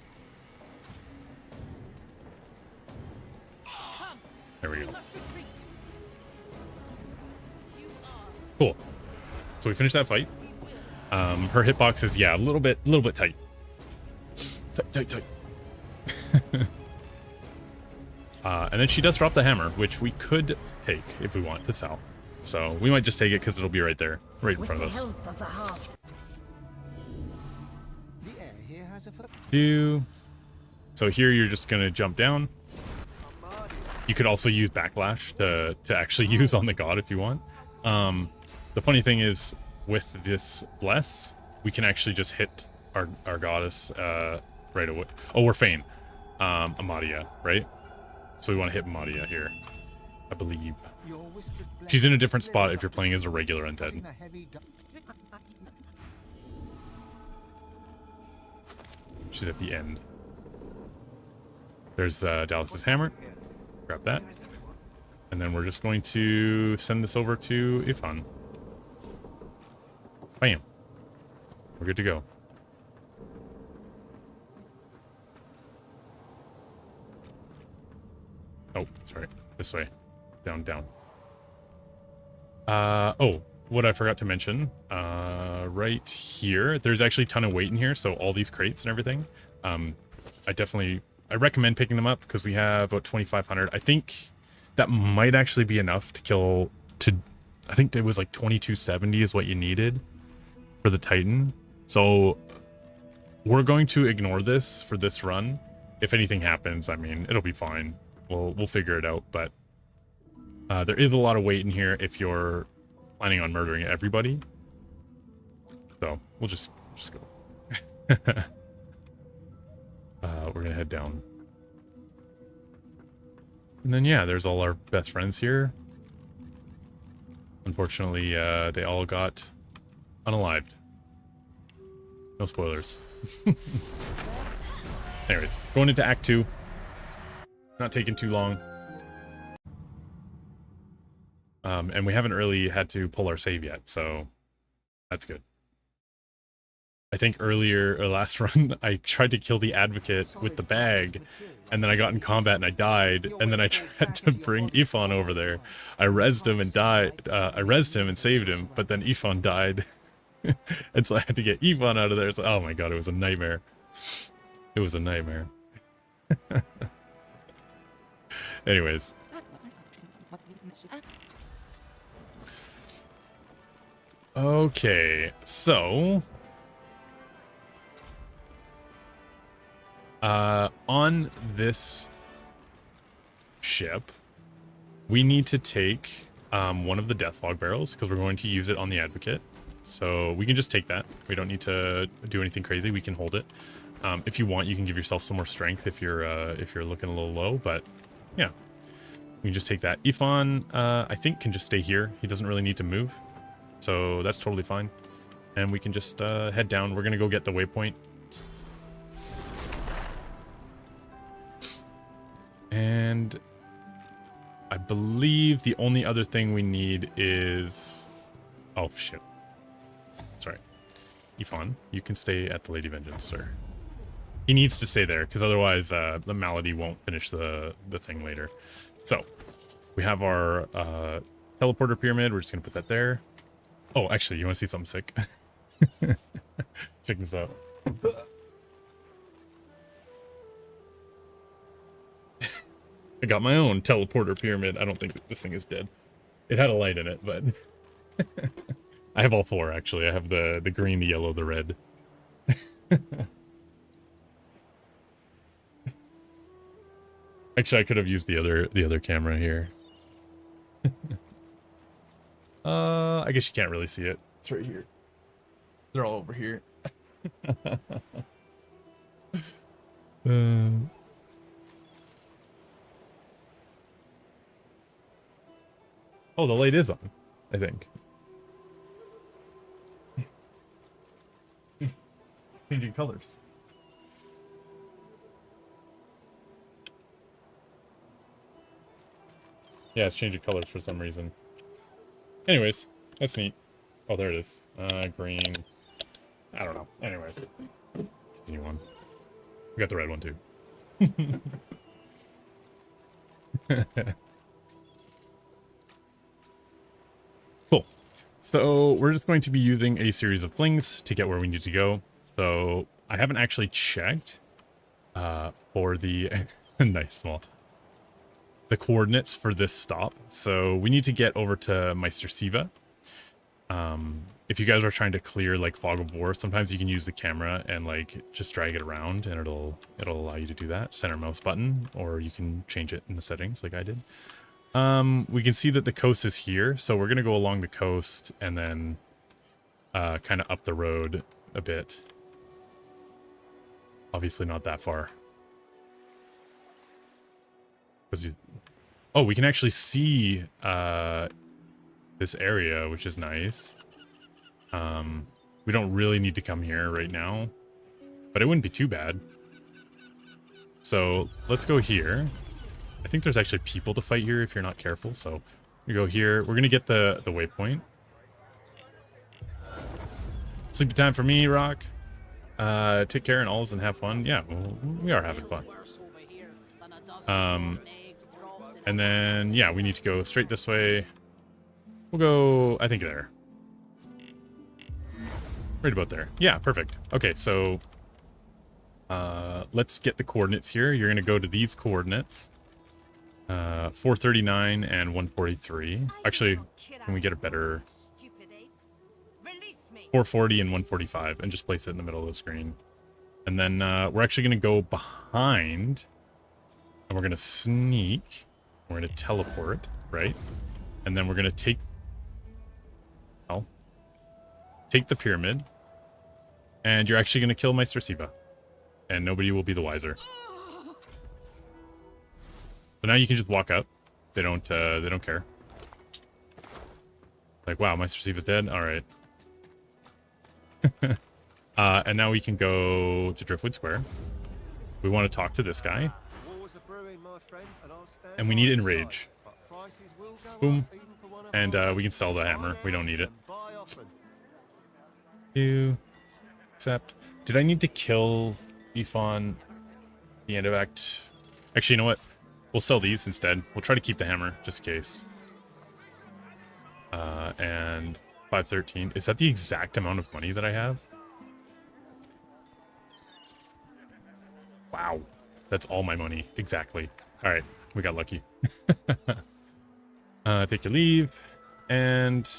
There we go. Cool. So we finished that fight. Her hitbox is, yeah, a little bit tight. Tight. And then she does drop the hammer, which we could take if we want to sell. So we might just take it because it'll be right there, right in front of us. So here you're just gonna jump down. You could also use backlash to actually use on the god if you want. The funny thing is with this bless, we can actually just hit our goddess right away. Oh, we're Fane. Amadia, right? So we want to hit Amadia here, I believe. She's in a different spot if you're playing as a regular undead. She's at the end. There's Dallas's hammer. Grab that. And then we're just going to send this over to Ifan. Bam. We're good to go. Oh, sorry. This way. Down. Oh, what I forgot to mention, right here, there's actually a ton of weight in here, so all these crates and everything, I recommend picking them up because we have about 2,500. I think that might actually be enough to kill, I think it was like 2270 is what you needed for the Titan. So we're going to ignore this for this run. If anything happens, I mean, it'll be fine. We'll figure it out, but there is a lot of weight in here if you're planning on murdering everybody. So we'll just go. We're gonna head down. And then yeah, there's all our best friends here. Unfortunately, they all got unalived. No spoilers. Anyways, going into Act 2. Not taking too long. And we haven't really had to pull our save yet, so that's good. I think earlier, or last run, I tried to kill the advocate with the bag, and then I got in combat and I died, and then I tried to bring Ifan over there. I rezzed him and died. I rezzed him and saved him, but then Ifan died. And so I had to get Ifan out of there. So, oh my god, it was a nightmare. It was a nightmare. Anyways. Okay, so... on this ship, we need to take one of the death fog barrels because we're going to use it on the advocate. So we can just take that. We don't need to do anything crazy. We can hold it. If you want, you can give yourself some more strength if you're looking a little low. But yeah, we can just take that. Ifan, I think, can just stay here. He doesn't really need to move, so that's totally fine. And we can just head down. We're gonna go get the waypoint. And I believe the only other thing we need is... Oh, shit. Sorry. Ifan, you can stay at the Lady Vengeance, sir. He needs to stay there, because otherwise the Malady won't finish the thing later. So, we have our teleporter pyramid. We're just going to put that there. Oh, actually, you want to see something sick? Check this out. I got my own teleporter pyramid. I don't think that this thing is dead. It had a light in it, but... I have all four, actually. I have the green, the yellow, the red. Actually, I could have used the other camera here. I guess you can't really see it. It's right here. They're all over here. Oh, the light is on, I think. Changing colors. Yeah, it's changing colors for some reason. Anyways, that's neat. Oh, there it is. Green. I don't know. Anyways. It's a new one. We got the red one too. Cool. So we're just going to be using a series of flings to get where we need to go. So I haven't actually checked for the nice small the coordinates for this stop. So we need to get over to Meister Siva. If you guys are trying to clear like Fog of War, sometimes you can use the camera and like just drag it around and it'll allow you to do that. Center mouse button, or you can change it in the settings like I did. We can see that the coast is here, so we're gonna go along the coast and then kind of up the road a bit. Obviously not that far. Oh, we can actually see this area, which is nice. We don't really need to come here right now, but it wouldn't be too bad. So let's go here. I think there's actually people to fight here if you're not careful. So we go here. We're gonna get the waypoint. Sleepy time for me, Rock. Take care and alls and have fun. Yeah, well, we are having fun. And then, yeah, we need to go straight this way. We'll go, I think, there. Right about there. Yeah, perfect. Okay, so let's get the coordinates here. You're going to go to these coordinates. 439 and 143. Actually, can we get a better... 440 and 145, and just place it in the middle of the screen. And then we're actually going to go behind, and we're going to sneak. We're going to teleport, right? And then we're going to take... well, take the pyramid, and you're actually going to kill Meister Siva. And nobody will be the wiser. So now you can just walk up. They don't care. Like, wow, Meister Siva's dead? Alright. And now we can go to Driftwood Square. We want to talk to this guy. And we need Enrage. Boom. And we can sell the hammer. We don't need it. Accept. Did I need to kill Ifan the end of Act? Actually, you know what? We'll sell these instead. We'll try to keep the hammer, just in case. And 513. Is that the exact amount of money that I have? Wow. That's all my money. Exactly. Alright. We got lucky. Take your leave. And...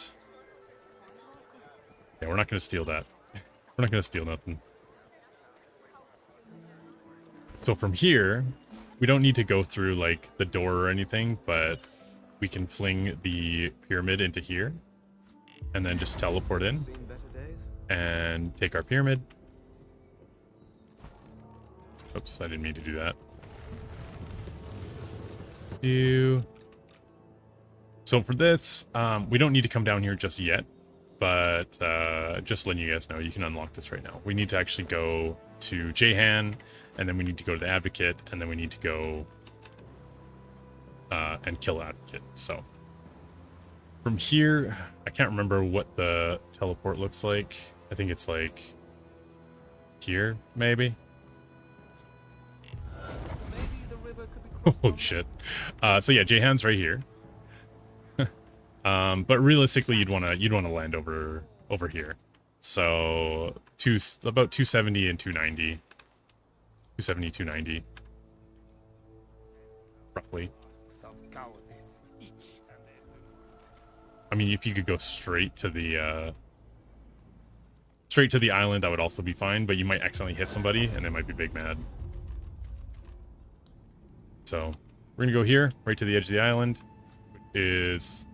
yeah, we're not going to steal that. We're not going to steal nothing. So from here, we don't need to go through, like, the door or anything, but we can fling the pyramid into here, and then just teleport in and take our pyramid. Oops, I didn't mean to do that. So for this, we don't need to come down here just yet, but just letting you guys know, you can unlock this right now. We need to actually go to Jehan, and then we need to go to the Advocate, and then we need to go and kill Advocate. So from here, I can't remember what the teleport looks like. I think it's like here, maybe. Holy shit. So yeah, Jehan's right here. But realistically, you'd want to land over here. So about 270 and 290. 270, 290. Roughly. I mean, if you could go straight to the island, that would also be fine, but you might accidentally hit somebody and they might be big mad. So we're gonna go here, right to the edge of the island, which is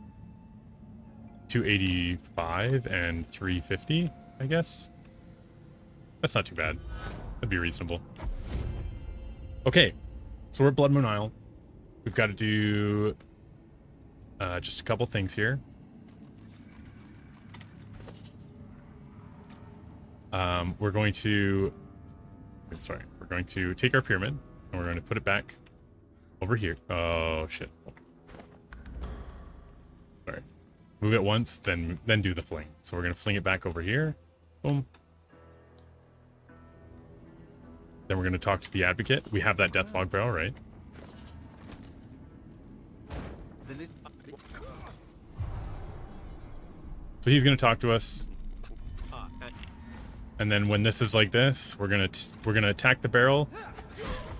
285 and 350, I guess. That's not too bad. That'd be reasonable. Okay, so we're at Blood Moon Isle. We've got to do just a couple things here. We're going to take our pyramid and we're going to put it back over here. Oh shit. Sorry. Move it once, then do the fling. So we're going to fling it back over here. Boom. Then we're going to talk to the Advocate. We have that Deathfog Barrel, right? So he's going to talk to us. And then when this is like this, we're gonna attack the barrel,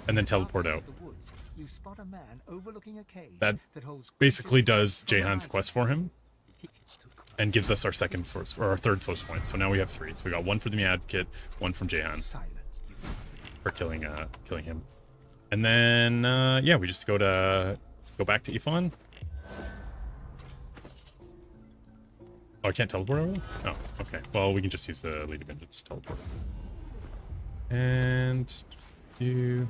and then teleport out. That basically does Jehan's quest for him, and gives us our second source or our third source point. So now we have 3. So we got 1 from the Advocate, 1 from Jehan for killing him, and then yeah, we just go back to Ifan. Oh, I can't teleport over? Oh, okay. Well, we can just use the Lady Vengeance teleport. And do...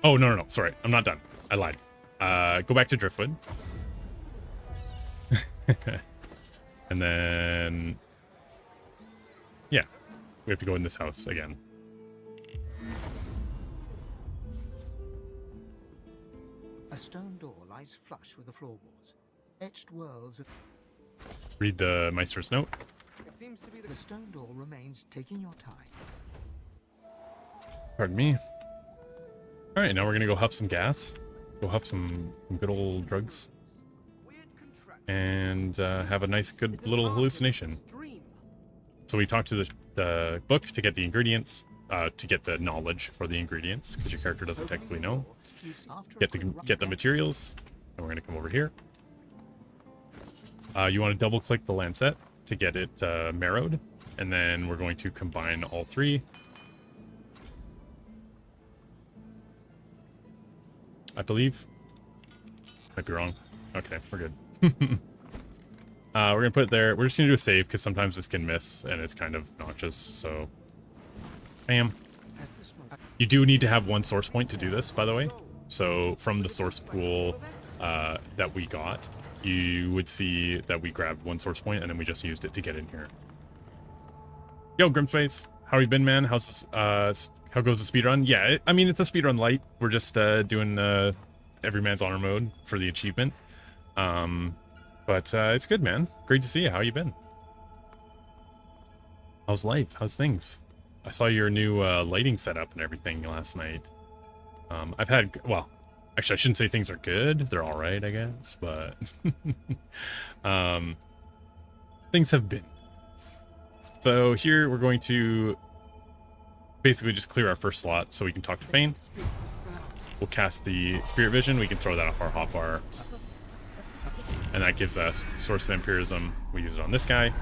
Oh, no. Sorry, I'm not done. I lied. Go back to Driftwood. And then... Yeah. We have to go in this house again. A stone door lies flush with the floorboards. Etched worlds of... Read the Meister's note. It seems to be the stone door remains taking your time. Pardon me. Alright, now we're gonna go huff some gas. Go huff some good old drugs. And have a nice good little hallucination. So we talked to the book to get the ingredients. To get the knowledge for the ingredients, because your character doesn't technically know. Get the materials. And we're gonna come over here. You want to double click the Lancet to get it marrowed, and then we're going to combine all 3. I believe. Might be wrong. Okay, we're good. We're gonna put it there. We're just gonna do a save because sometimes this can miss and it's kind of noxious. So, bam. You do need to have 1 source point to do this, by the way. So from the source pool that we got, you would see that we grabbed 1 source point and then we just used it to get in here. Yo, Grimspace, how you been, man? How goes the speedrun? Yeah, I mean, it's a speedrun light. We're just doing every man's honor mode for the achievement. But it's good, man. Great to see you. How you been? How's life? How's things? I saw your new lighting setup and everything last night. I've had, well, actually, I shouldn't say things are good. They're all right, I guess, but things have been. So here we're going to basically just clear our first slot so we can talk to Fane. We'll cast the Spirit Vision. We can throw that off our hotbar. And that gives us Source of Vampirism. We use it on this guy.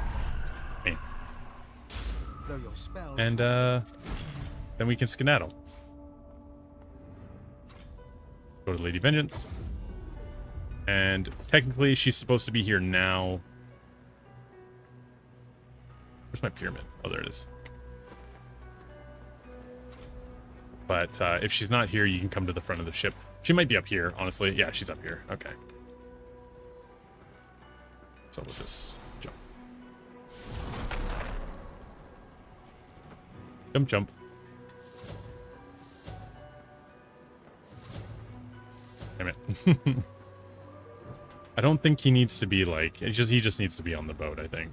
Fane. And then we can skedaddle. Go to Lady Vengeance. And technically, she's supposed to be here now. Where's my pyramid? Oh, there it is. But if she's not here, you can come to the front of the ship. She might be up here, honestly. Yeah, she's up here. Okay. So we'll just jump. Jump, jump. Damn it. I don't think he needs to be like, he just needs to be on the boat, I think.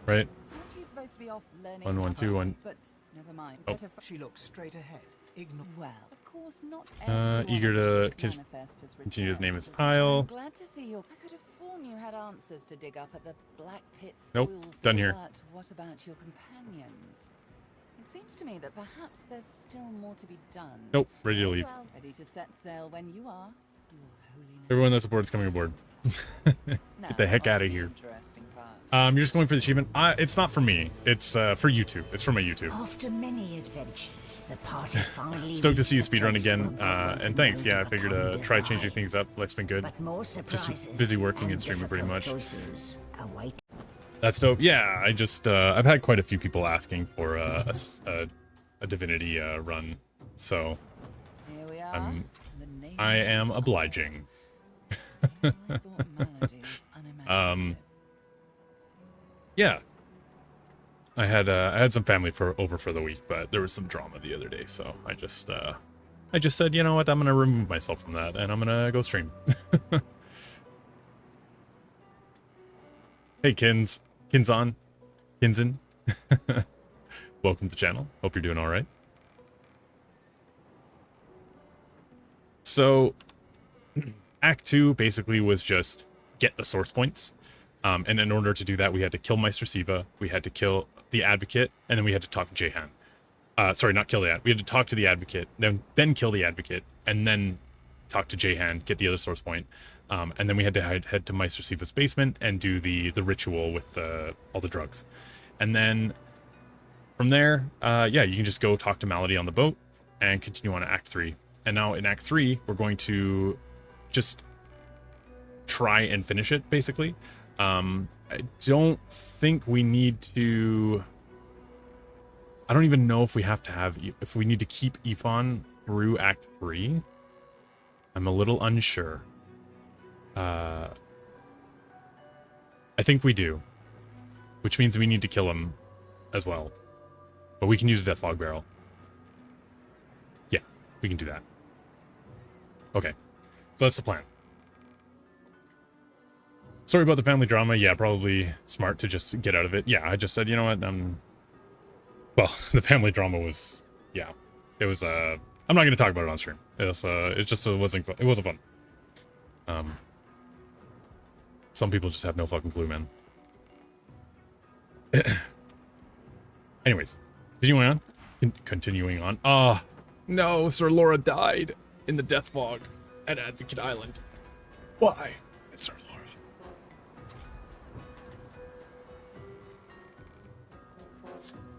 Right? Aren't you supposed to be off learning? 1, 1, 2, 1. But never mind. Oh. She looks straight ahead. Ignore. Well, of course not. Eager to continue to name his Isle. Glad to see you. I could have sworn you had answers to dig up at the Black Pits. Nope, done here. But what about your companions? It seems to me that perhaps there's still more to be done. Nope, ready to leave. Well, ready to set sail when you are. Your Holiness. Everyone that's aboard is coming aboard. Get the heck out of here. Interesting part. You're just going for the achievement? It's not for me. It's for YouTube. It's for my YouTube. After many adventures, the party finally Stoked to see you reached a speedrun place again. where And thanks. Yeah, I both figured become try changing divide. things up. Life's been good. But more surprises Just busy working and streaming pretty difficult much. choices await. That's dope. Yeah, I just I've had quite a few people asking for a Divinity run, so Here we are. The name I of am the obliging. I thought melodies unimaginative. Yeah, I had some family over for the week, but there was some drama the other day, so I just said, you know what, I'm gonna remove myself from that and I'm gonna go stream. Hey, Kinzon. Welcome to the channel. Hope you're doing all right. So, Act 2 basically was just get the source points. And in order to do that, we had to kill Meister Siva, we had to kill the Advocate, and then we had to talk to Jehan. Sorry, not kill the Advocate. We had to talk to the Advocate, then kill the Advocate, and then talk to Jehan, get the other source point. And then we had to head to Meister Siva's basement and do the ritual with all the drugs. And then from there, yeah, you can just go talk to Malady on the boat and continue on to Act 3. And now in Act 3, we're going to just try and finish it, basically. I don't think we need to... I don't even know if we have to have... if we need to keep Ifon through Act 3. I'm a little unsure. I think we do. Which means we need to kill him as well. But we can use the Deathlog Barrel. Yeah, we can do that. Okay, so that's the plan. Sorry about the family drama. Yeah, probably smart to just get out of it. Yeah, I just said, you know what, well, the family drama was, yeah, it was, I'm not going to talk about it on stream. It wasn't fun. It wasn't fun. Some people just have no fucking clue, man. Anyways, continuing on. Oh, no, Sir Laura died in the death fog at Advocate Island. Why? It's Sir Laura.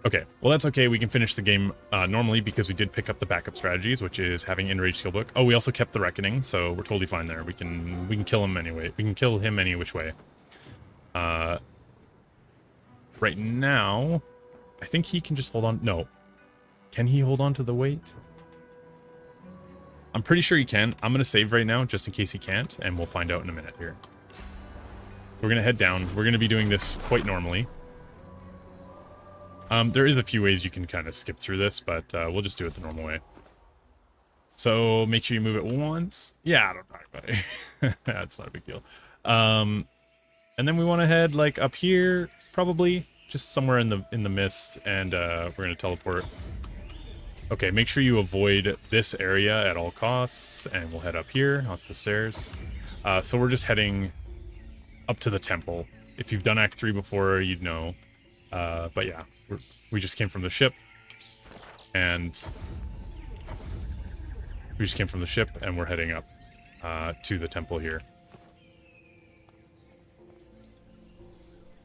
Okay, well that's okay. We can finish the game normally because we did pick up the backup strategies, which is having Enraged Skillbook. Oh, we also kept the Reckoning, so we're totally fine there. We can kill him anyway. We can kill him any which way. Right now, I think he can just hold on. No, can he hold on to the weight? I'm pretty sure he can. I'm gonna save right now just in case he can't, and we'll find out in a minute here. We're gonna head down. We're gonna be doing this quite normally. There is a few ways you can kind of skip through this, but we'll just do it the normal way. So make sure you move it once. Yeah, I don't talk about it. That's not a big deal. And then we want to head like up here, probably just somewhere in the mist, and we're gonna teleport. Okay, make sure you avoid this area at all costs, and we'll head up here, up the stairs. So we're just heading up to the temple. If you've done Act 3 before, you'd know. But yeah, we just came from the ship, and we're heading up to the temple here.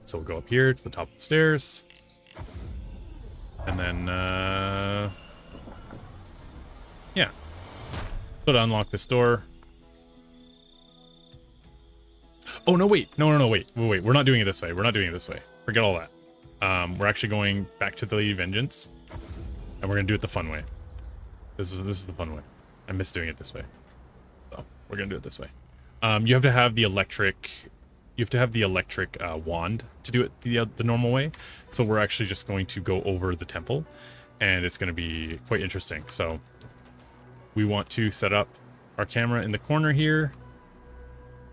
So we'll go up here to the top of the stairs, and then yeah, So to unlock this door. Oh, no, wait. No, wait. We're not doing it this way. We're not doing it this way. Forget all that. We're actually going back to the Lady of Vengeance. And we're going to do it the fun way. This is the fun way. I miss doing it this way. So we're going to do it this way. You have to have the electric... You have to have the electric wand to do it the normal way. So we're actually just going to go over the temple. And it's going to be quite interesting. So we want to set up our camera in the corner here.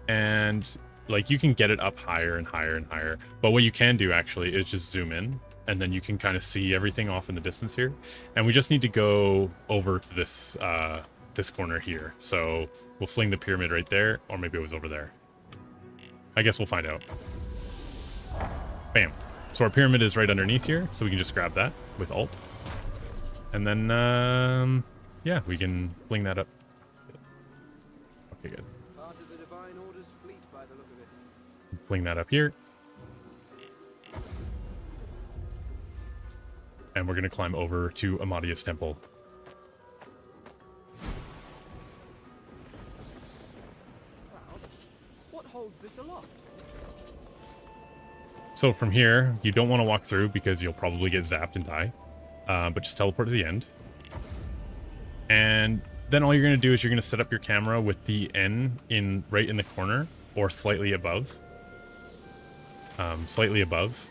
And like you can get it up higher and higher and higher. But what you can do actually is just zoom in. And then you can kind of see everything off in the distance here. And we just need to go over to this this corner here. So we'll fling the pyramid right there. Or maybe it was over there. I guess we'll find out. Bam. So our pyramid is right underneath here. So we can just grab that with Alt. And then, yeah, we can fling that up. Okay, good. Part of the Divine Order's fleet by the look of it. Fling that up here. And we're going to climb over to Amadia's temple. What holds this aloft? So from here, you don't want to walk through because you'll probably get zapped and die. But just teleport to the end. And then all you're going to do is you're going to set up your camera with the N right in the corner or slightly above. Slightly above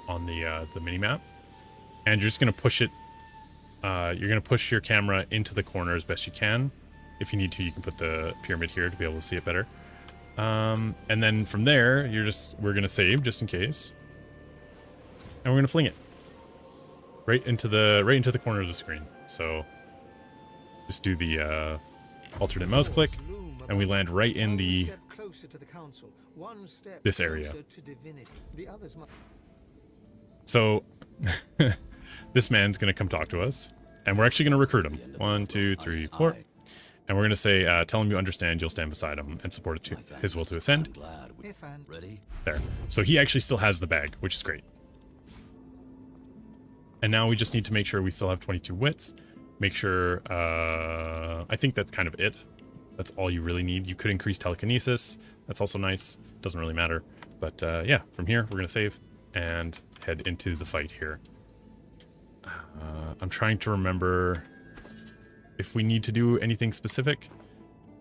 on the mini-map. And you're just going to push it. You're going to push your camera into the corner as best you can. If you need to, you can put the pyramid here to be able to see it better. And then from there, we're going to save just in case. And we're going to fling it. Right into the corner of the screen. So just do the alternate mouse click, and we land right in this area. So this man's gonna come talk to us, and we're actually gonna recruit him. 1, 2, 3, 4, and we're gonna say, "Tell him you understand. You'll stand beside him and support his will to ascend." Ready? There. So he actually still has the bag, which is great. And now we just need to make sure we still have 22 wits. Make sure, I think that's kind of it. That's all you really need. You could increase telekinesis. That's also nice. Doesn't really matter. But yeah, from here, we're going to save and head into the fight here. I'm trying to remember if we need to do anything specific.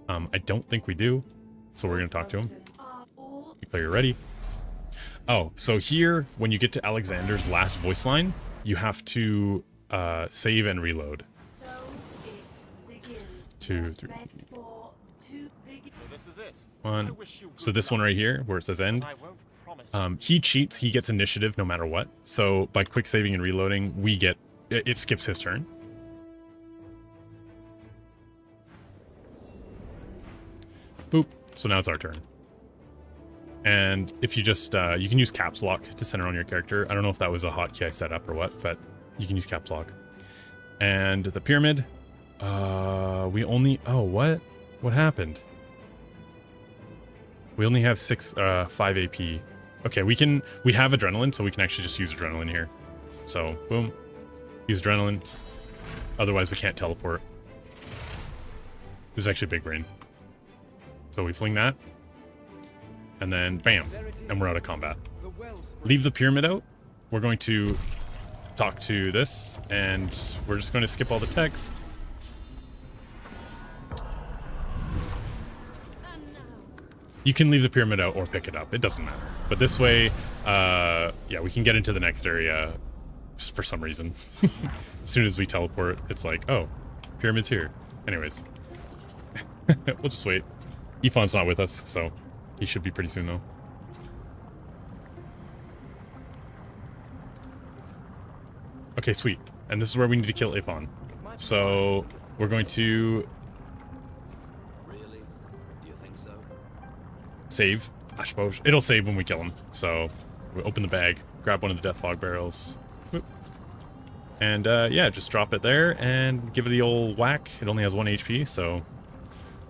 I don't think we do. So we're going to talk to him. Declare you're ready. Oh, so here, when you get to Alexander's last voice line, you have to save and reload. So it begins. 2, 3, This is it. 1. So this one right here, where it says end, he cheats. He gets initiative no matter what. So by quick saving and reloading, it skips his turn. Boop. So now it's our turn. And if you just, you can use caps lock to center on your character. I don't know if that was a hotkey I set up or what, but you can use caps lock. And the pyramid, we only, oh, what? What happened? We only have 5 AP. Okay, we have adrenaline, so we can actually just use adrenaline here. So, boom. Use adrenaline. Otherwise, we can't teleport. This is actually big brain. So we fling that. And then, bam, and we're out of combat. Leave the pyramid out. We're going to talk to this, and we're just going to skip all the text. You can leave the pyramid out or pick it up. It doesn't matter. But this way, yeah, we can get into the next area for some reason. As soon as we teleport, it's like, oh, pyramid's here. Anyways, we'll just wait. Efon's not with us, so he should be pretty soon, though. Okay, sweet. And this is where we need to kill Ifon. So we're going to Really? You think so? save. I suppose it'll save when we kill him. So we open the bag, grab one of the death fog barrels, whoop, and yeah, just drop it there and give it the old whack. It only has 1 HP, so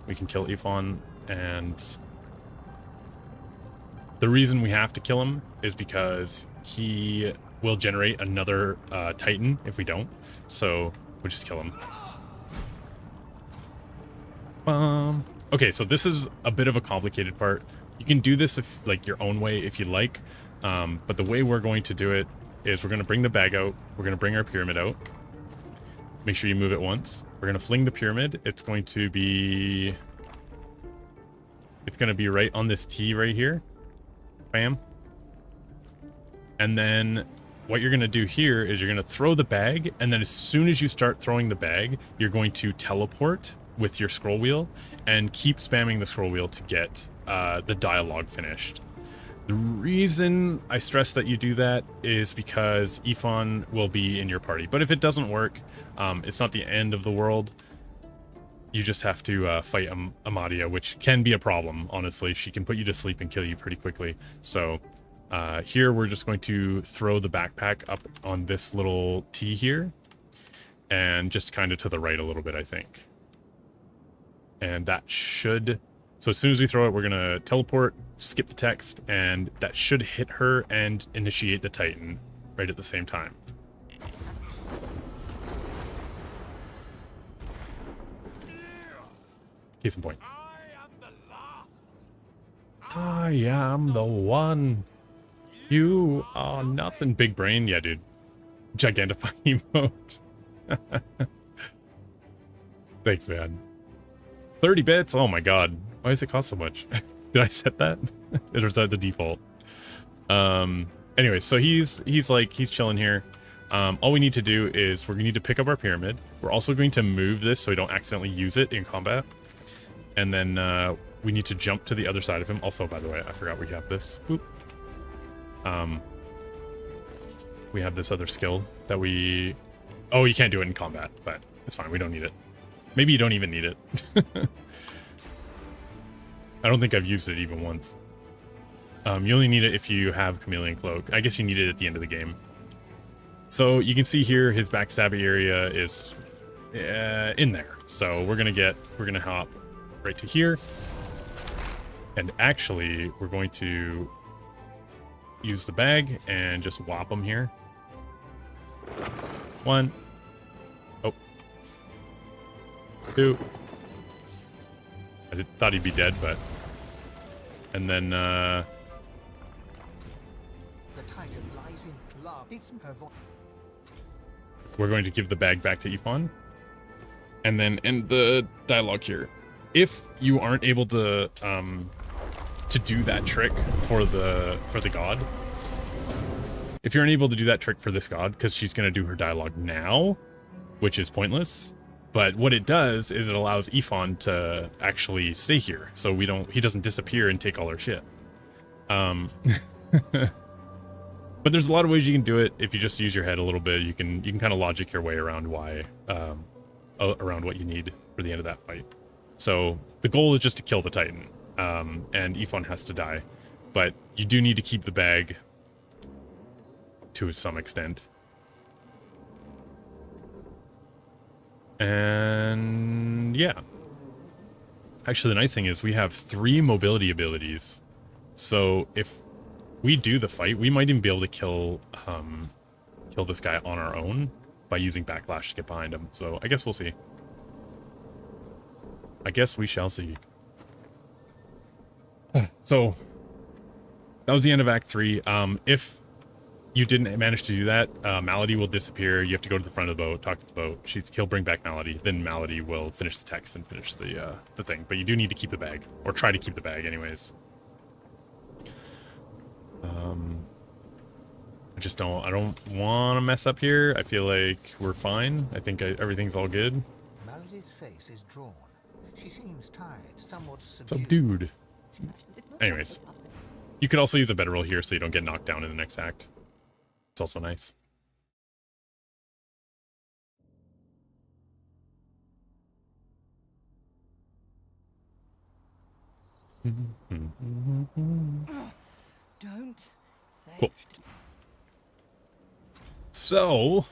we can kill Ifon. And the reason we have to kill him is because he will generate another Titan if we don't. So we'll just kill him. Okay, so this is a bit of a complicated part. You can do this if like your own way if you like, but the way we're going to do it is we're going to bring the bag out. We're going to bring our pyramid out. Make sure you move it once. We're going to fling the pyramid. It's going to be right on this T right here. Bam. And then what you're going to do here is you're going to throw the bag, and then as soon as you start throwing the bag, you're going to teleport with your scroll wheel and keep spamming the scroll wheel to get the dialogue finished. The reason I stress that you do that is because Ifon will be in your party. But if it doesn't work, it's not the end of the world. You just have to fight Amadia, which can be a problem, honestly. She can put you to sleep and kill you pretty quickly. So here we're just going to throw the backpack up on this little T here. And just kind of to the right a little bit, I think. And that should... So as soon as we throw it, we're going to teleport, skip the text, and that should hit her and initiate the Titan right at the same time. Case in point. I am the one. You are nothing. Big brain. Yeah, dude. Gigantify emote. Thanks, man. 30 bits? Oh my god. Why does it cost so much? Did I set that? Or is that the default? Anyway, so he's chilling here. All we need to do is we need to pick up our pyramid. We're also going to move this so we don't accidentally use it in combat. And then we need to jump to the other side of him. Also, by the way, I forgot we have this. Boop. We have this other skill that we... Oh, you can't do it in combat, but it's fine. We don't need it. Maybe you don't even need it. I don't think I've used it even once. You only need it if you have Chameleon Cloak. I guess you need it at the end of the game. So you can see here his backstabby area is in there. So we're gonna hop right to here. And actually, we're going to use the bag and just whop him here. One. Oh. Two. I thought he'd be dead, but... And then, The Titan lies in love. we're going to give the bag back to Ifon. And then end the dialogue here. If you aren't able to do that trick for the god... If you're unable to do that trick for this god, because she's going to do her dialogue now, which is pointless... But what it does is it allows Ifon to actually stay here, so he doesn't disappear and take all our shit. But there's a lot of ways you can do it if you just use your head a little bit. You can kind of logic your way around around what you need for the end of that fight. So the goal is just to kill the Titan, and Ifon has to die, but you do need to keep the bag to some extent. And yeah. Actually, the nice thing is we have 3 mobility abilities. So if we do the fight, we might even be able to kill this guy on our own by using backlash to get behind him. So I guess we'll see. I guess we shall see. So that was the end of Act 3. If you didn't manage to do that, Malady will disappear. You have to go to the front of the boat, talk to the boat. He'll bring back Malady. Then Malady will finish the text and finish the thing. But you do need to keep the bag, or try to keep the bag, anyways. I don't want to mess up here. I feel like we're fine. I think everything's all good. Malady's face is drawn. She seems tired, somewhat Subdued. Anyways, you could also use a better roll here so you don't get knocked down in the next act. It's also nice. Don't say. Cool. So,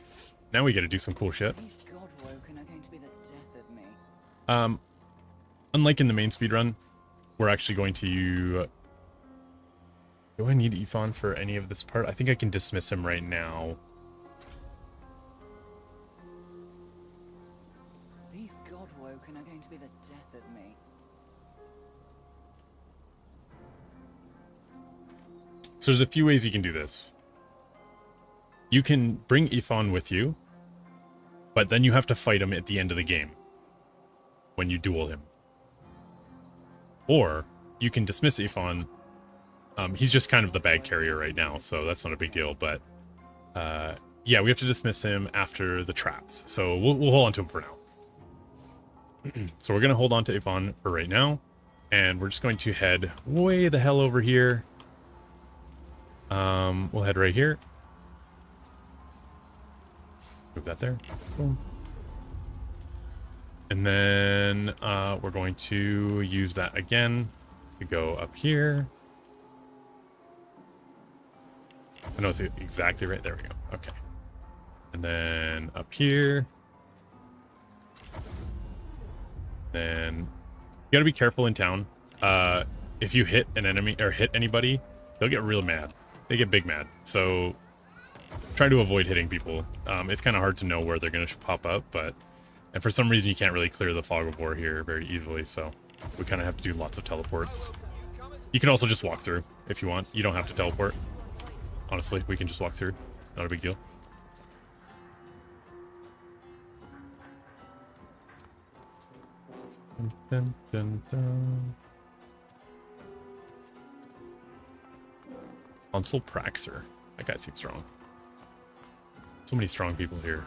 now we get to do some cool shit. These Godwoken are going to be the death of me. Unlike in the main speedrun, we're actually going to... Do I need Ifon for any of this part? I think I can dismiss him right now. These These godwoken are going to be the death of me. So there's a few ways you can do this. You can bring Ifon with you, but then you have to fight him at the end of the game when you duel him. Or you can dismiss Ifon. He's just kind of the bag carrier right now, so that's not a big deal. But yeah, we have to dismiss him after the traps. So we'll hold on to him for now. So we're going to hold on to Ifon for right now. And we're just going to head way the hell over here. We'll head right here. Move that there. Boom. And then we're going to use that again to go up here. I know it's exactly right. There we go. Okay. And then up here. Then you gotta be careful in town. If you hit an enemy or hit anybody, they'll get real mad. They get big mad. So try to avoid hitting people. It's kind of hard to know where they're gonna pop up, and for some reason you can't really clear the fog of war here very easily. So we kind of have to do lots of teleports. You can also just walk through if you want. You don't have to teleport. Honestly, we can just walk through. Not a big deal. Dun, dun, dun, dun. Consul Praxer. That guy seems strong. So many strong people here.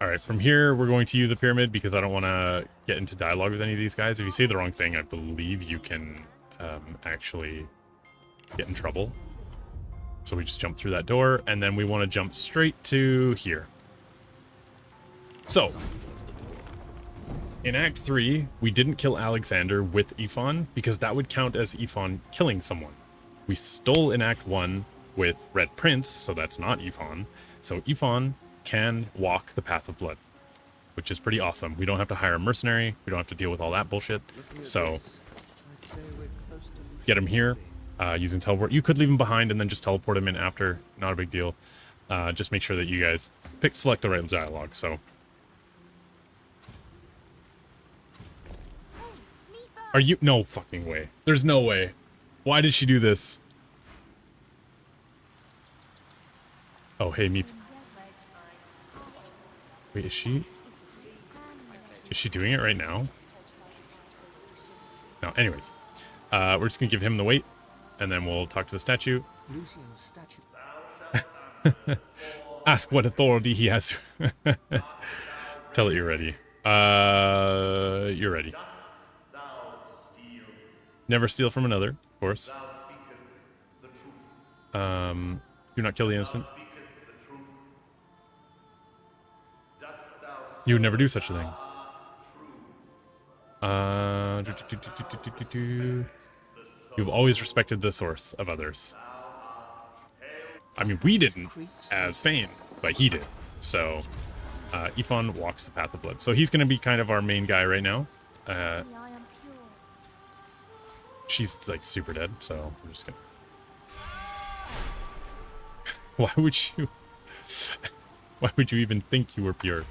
Alright, from here, we're going to use the pyramid because I don't want to get into dialogue with any of these guys. If you say the wrong thing, I believe you can actually get in trouble. So we just jump through that door, and then we want to jump straight to here. So, in Act 3, we didn't kill Alexander with Ifon because that would count as Ifon killing someone. We stole in Act 1 with Red Prince, so that's not Ifon. So Ifon can walk the path of blood, which is pretty awesome. We don't have to hire a mercenary. We don't have to deal with all that bullshit. So get him here using teleport. You could leave him behind and then just teleport him in after. Not a big deal. Just make sure that you guys select the right dialogue. So are you? No fucking way. There's no way. Why did she do this? Oh, hey, me. Wait, is she doing it right now? No, anyways. We're just gonna give him the weight, and then we'll talk to the statue. Lucian's statue. Ask what authority he has. Tell it you're ready. You're ready. Never steal from another, of course. Do not kill the innocent. You would never do such a thing. You've always respected the source of others. I mean, we didn't as Fane, but he did. So, Ifon walks the path of blood. So he's going to be kind of our main guy right now. She's like super dead, so we're just gonna. Why would you? Why would you even think you were pure?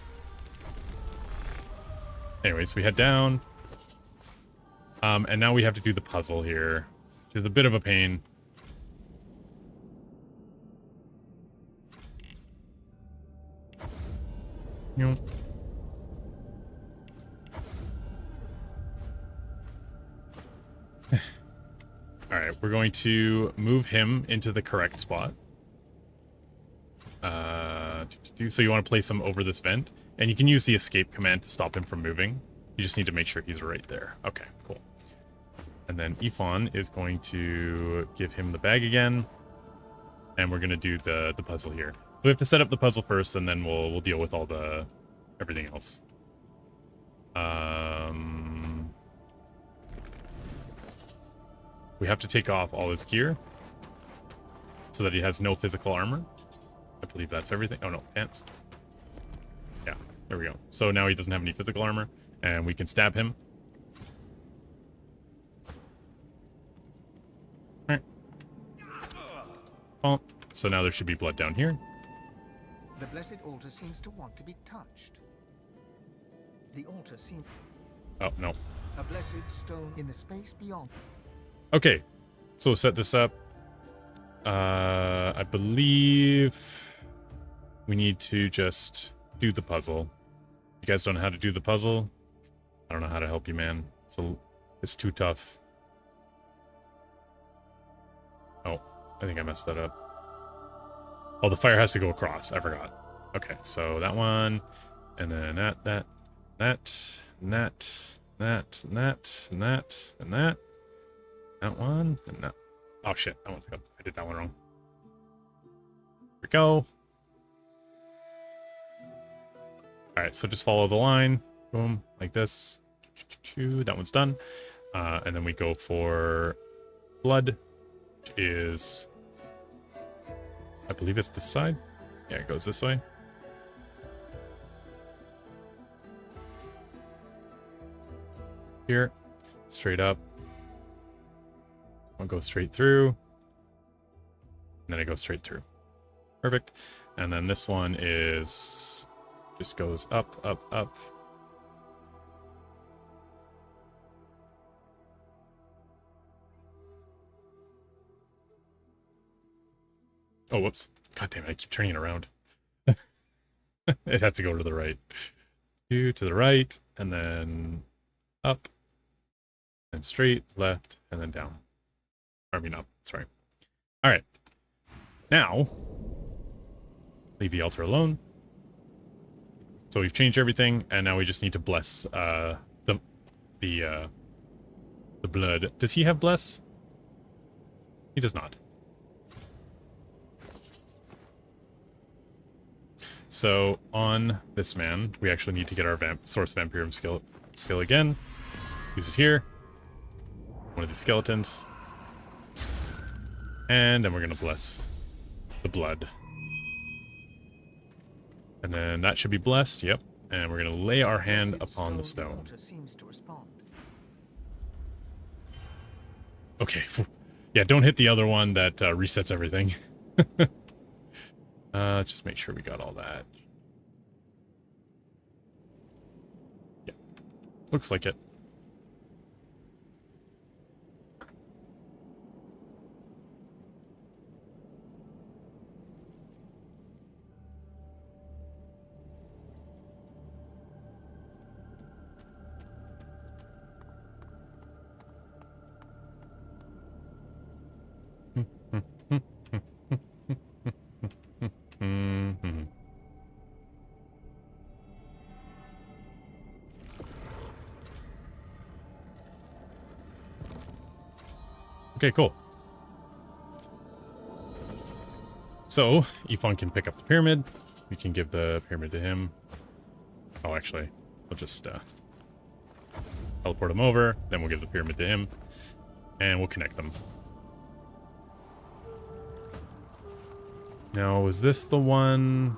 Anyways, we head down. And now we have to do the puzzle here, which is a bit of a pain. You know. Alright, we're going to move him into the correct spot. So you want to place him over this vent, and you can use the escape command to stop him from moving. You just need to make sure he's right there. Okay, cool. And then Ifon is going to give him the bag again, and we're going to do the puzzle here. So we have to set up the puzzle first, and then we'll deal with all the everything else. We have to take off all his gear so that he has no physical armor. I believe that's everything. Oh no, pants. Yeah, there we go. So now he doesn't have any physical armor, and we can stab him. Alright. Well, so now there should be blood down here. The blessed altar seems to want to be touched. The altar seems... Oh, no. A blessed stone in the space beyond. Okay, so we'll set this up. I believe we need to just do the puzzle. You guys don't know how to do the puzzle? I don't know how to help you, man. It's too tough. Oh, I think I messed that up. Oh, the fire has to go across. I forgot. Okay, so that one, and then that, and that one, and that. Oh shit! I did that one wrong. Here we go. All right, so just follow the line. Boom, like this. That one's done. And then we go for blood, which is, I believe it's this side. Yeah, it goes this way. Here, straight up. I'll go straight through. And then I go straight through. Perfect. And then this one is just goes up, up, up. Oh, whoops. God damn it, I keep turning it around. It has to go to the right. Two to the right, and then up, and straight, left, and then down. I mean up, sorry. All right. Now, leave the altar alone. So we've changed everything, and now we just need to bless the blood. Does he have bless? He does not. So on this man, we actually need to get our source vampirism skill again. Use it here. One of the skeletons. And then we're gonna bless the blood. And then that should be blessed, yep. And we're gonna lay our hand upon the stone. Okay, yeah, don't hit the other one that resets everything. Just make sure we got all that. Yeah, looks like it. Okay, cool. So, Ifan can pick up the pyramid. We can give the pyramid to him. Oh, actually, we'll just teleport him over. Then we'll give the pyramid to him. And we'll connect them. Now, was this the one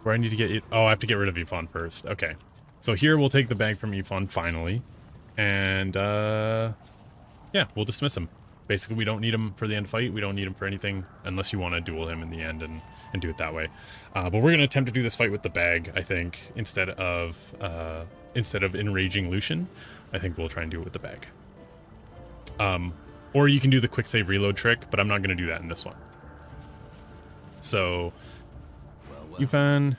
where I need to get it? Oh, I have to get rid of Ifan first. Okay. So here we'll take the bag from Ifan finally. And, yeah, we'll dismiss him. Basically, we don't need him for the end fight. We don't need him for anything unless you want to duel him in the end and do it that way. But we're going to attempt to do this fight with the bag, I think, instead of enraging Lucian. I think we'll try and do it with the bag. Or you can do the quick save reload trick, but I'm not going to do that in this one. So, Ifan,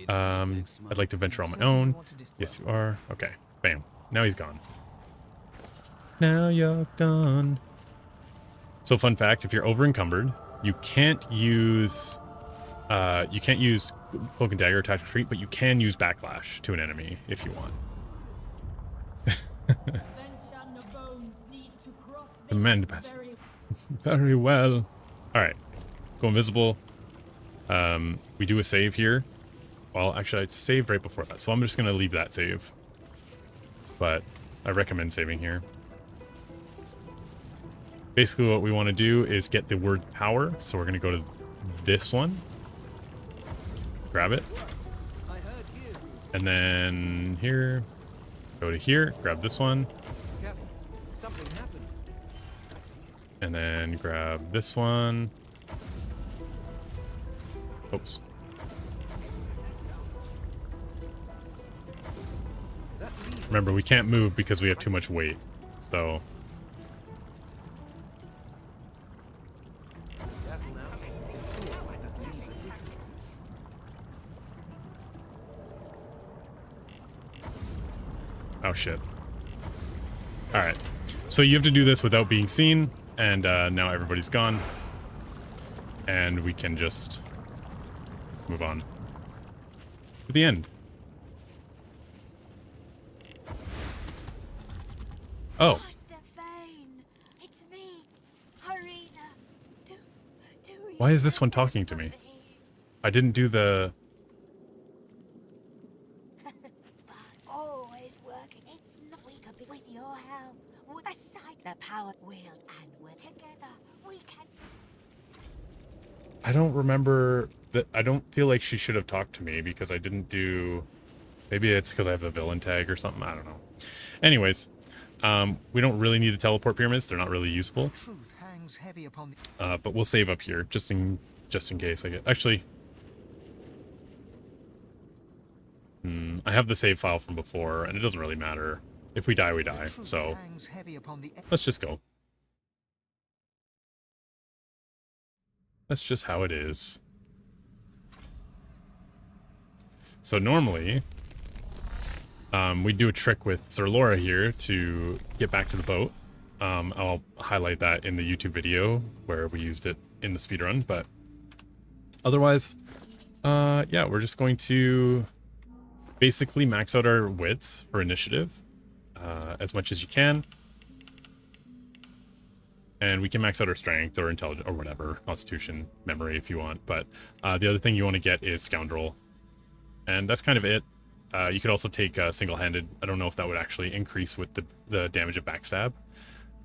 I'd like to venture on my own. Yes, you are. Okay, bam. Now he's gone. Now you're gone. So, fun fact, if you're over encumbered, you can't use cloak and dagger attack retreat, but you can use backlash to an enemy if you want. Command pass. Very well. Alright. Go invisible. We do a save here. Well, actually, I saved right before that, so I'm just going to leave that save. But I recommend saving here. Basically, what we want to do is get the word power, so we're going to go to this one. Grab it. And then here. Go to here. Grab this one. And then grab this one. Oops. Remember, we can't move because we have too much weight. So... Oh, shit. Alright. So you have to do this without being seen, and now everybody's gone. And we can just move on to the end. Oh. It's me, Harina. Why is this one talking to me? I didn't do the... Always working. It's not we could be with your help. Aside the power wheel, and we're together. We can. I don't remember that. I don't feel like she should have talked to me because I didn't do... Maybe it's because I have a villain tag or something. I don't know. Anyways, we don't really need to teleport pyramids. They're not really useful. Truth hangs heavy upon the But we'll save up here just in case I get... Actually... I have the save file from before, and it doesn't really matter. If we die, we die. So, let's just go. That's just how it is. So normally, we do a trick with Sir Laura here to get back to the boat. I'll highlight that in the YouTube video where we used it in the speedrun, but otherwise, yeah, we're just going to basically max out our wits for initiative as much as you can. And we can max out our strength or intelligence or whatever, constitution, memory if you want. But the other thing you want to get is scoundrel. And that's kind of it. You could also take single-handed. I don't know if that would actually increase with the damage of backstab.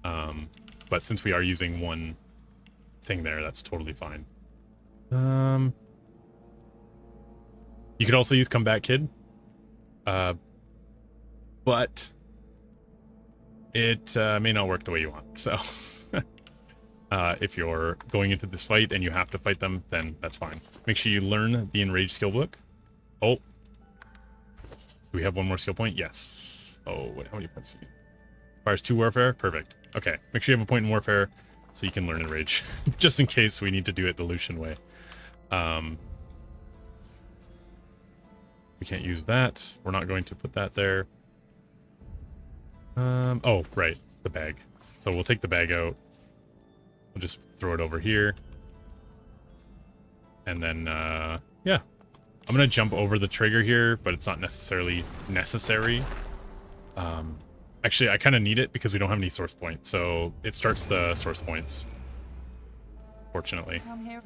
But since we are using one thing there, that's totally fine. You could also use Comeback Kid. But it may not work the way you want. So if you're going into this fight and you have to fight them, then that's fine. Make sure you learn the Enraged skill book. Oh. Do we have one more skill point? Yes. Oh, wait, how many points do you... Requires 2 warfare? Perfect. Okay, make sure you have a point in warfare so you can learn Enrage. Just in case we need to do it the Lucian way. We can't use that. We're not going to put that there. Oh, right. The bag. So we'll take the bag out. We'll just throw it over here. And then, yeah. I'm going to jump over the trigger here, but it's not necessarily necessary. Actually, I kind of need it because we don't have any source points. So it starts the source points. Fortunately. Come here.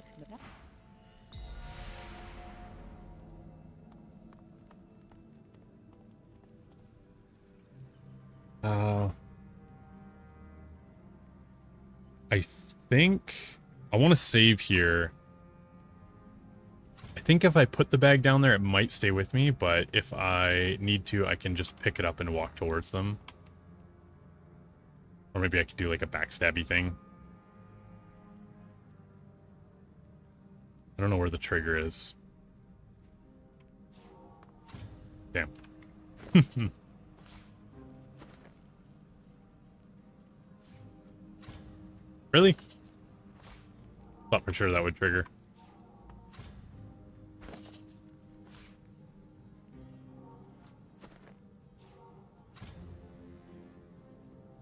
I think I want to save here. I think if I put the bag down there, it might stay with me, but if I need to, I can just pick it up and walk towards them. Or maybe I could do like a backstabby thing. I don't know where the trigger is. Damn. Really? Thought for sure that would trigger.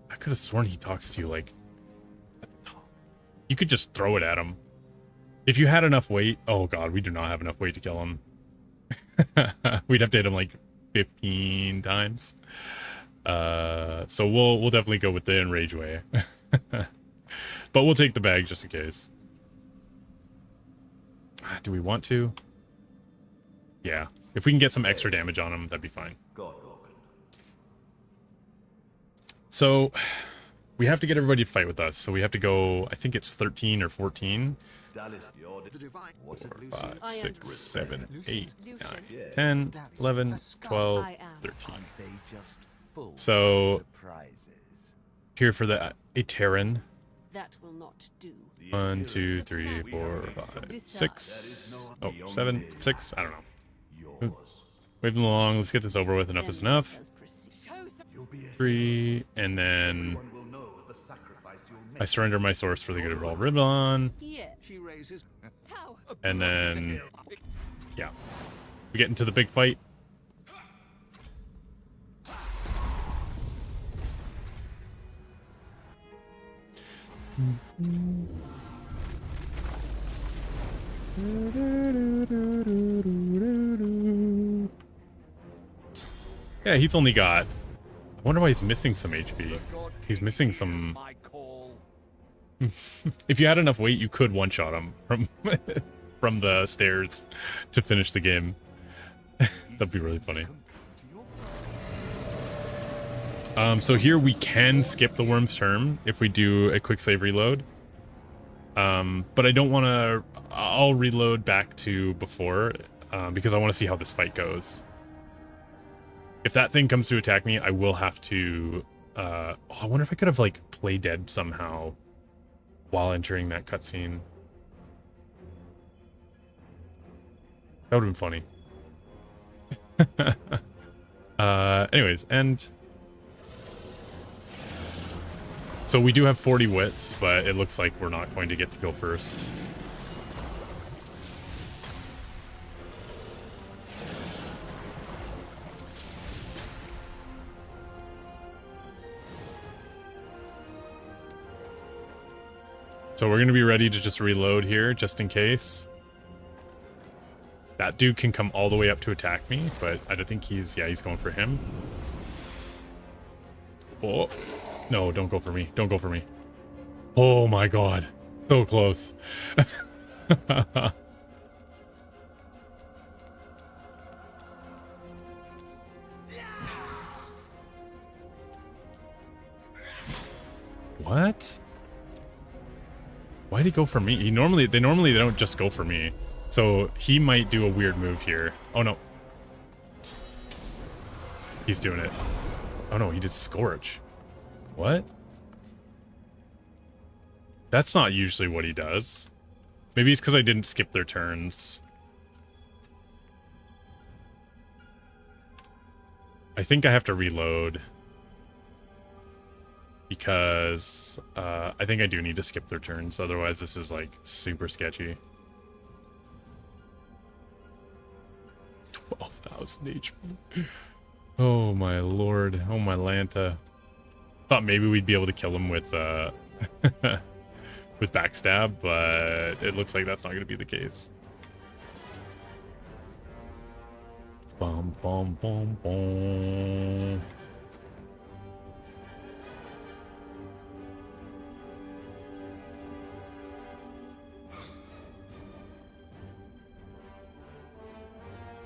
I could have sworn he talks to you like at the top. You could just throw it at him. If you had enough weight. Oh god, we do not have enough weight to kill him. We'd have to hit him like 15 times. So we'll definitely go with the enrage way. But we'll take the bag just in case. Do we want to? Yeah. If we can get some extra damage on him, that'd be fine. So, we have to get everybody to fight with us. So we have to go, I think it's 13 or 14. 4, 5, 6, 7, 8, 9, 10, 11, 12, 13. So, here for the Ateran. That will not do. 1, 2, 3, 4, 5, 6. Oh, 7, 6. I don't know. Wave them along. Let's get this over with. Enough is enough. 3, and then I surrender my source for the good of all Ribbon, Yeah. How? and then yeah, we get into the big fight. Yeah, he's only got... I wonder why he's missing some HP. He's missing some... If you had enough weight, you could one-shot him from from the stairs to finish the game. That'd be really funny. So here we can skip the Worm's turn if we do a quick save reload. But I don't want to... I'll reload back to before, because I want to see how this fight goes. If that thing comes to attack me, I will have to... I wonder if I could have, like, play dead somehow while entering that cutscene. That would have been funny. Anyways, and... So we do have 40 wits, but it looks like we're not going to get to go first. So we're going to be ready to just reload here, just in case. That dude can come all the way up to attack me, but I don't think he's... Yeah, he's going for him. Oh. No, don't go for me. Don't go for me. Oh my god. So close. What? Why'd he go for me? They normally don't just go for me. So he might do a weird move here. Oh no. He's doing it. Oh no, he did Scorch. What? That's not usually what he does. Maybe it's because I didn't skip their turns. I think I have to reload. Because I think I do need to skip their turns. Otherwise, this is like super sketchy. 12,000 HP. Oh my lord. Oh my Lanta. Thought maybe we'd be able to kill him with with backstab, but it looks like that's not going to be the case. Bum bum bum bum.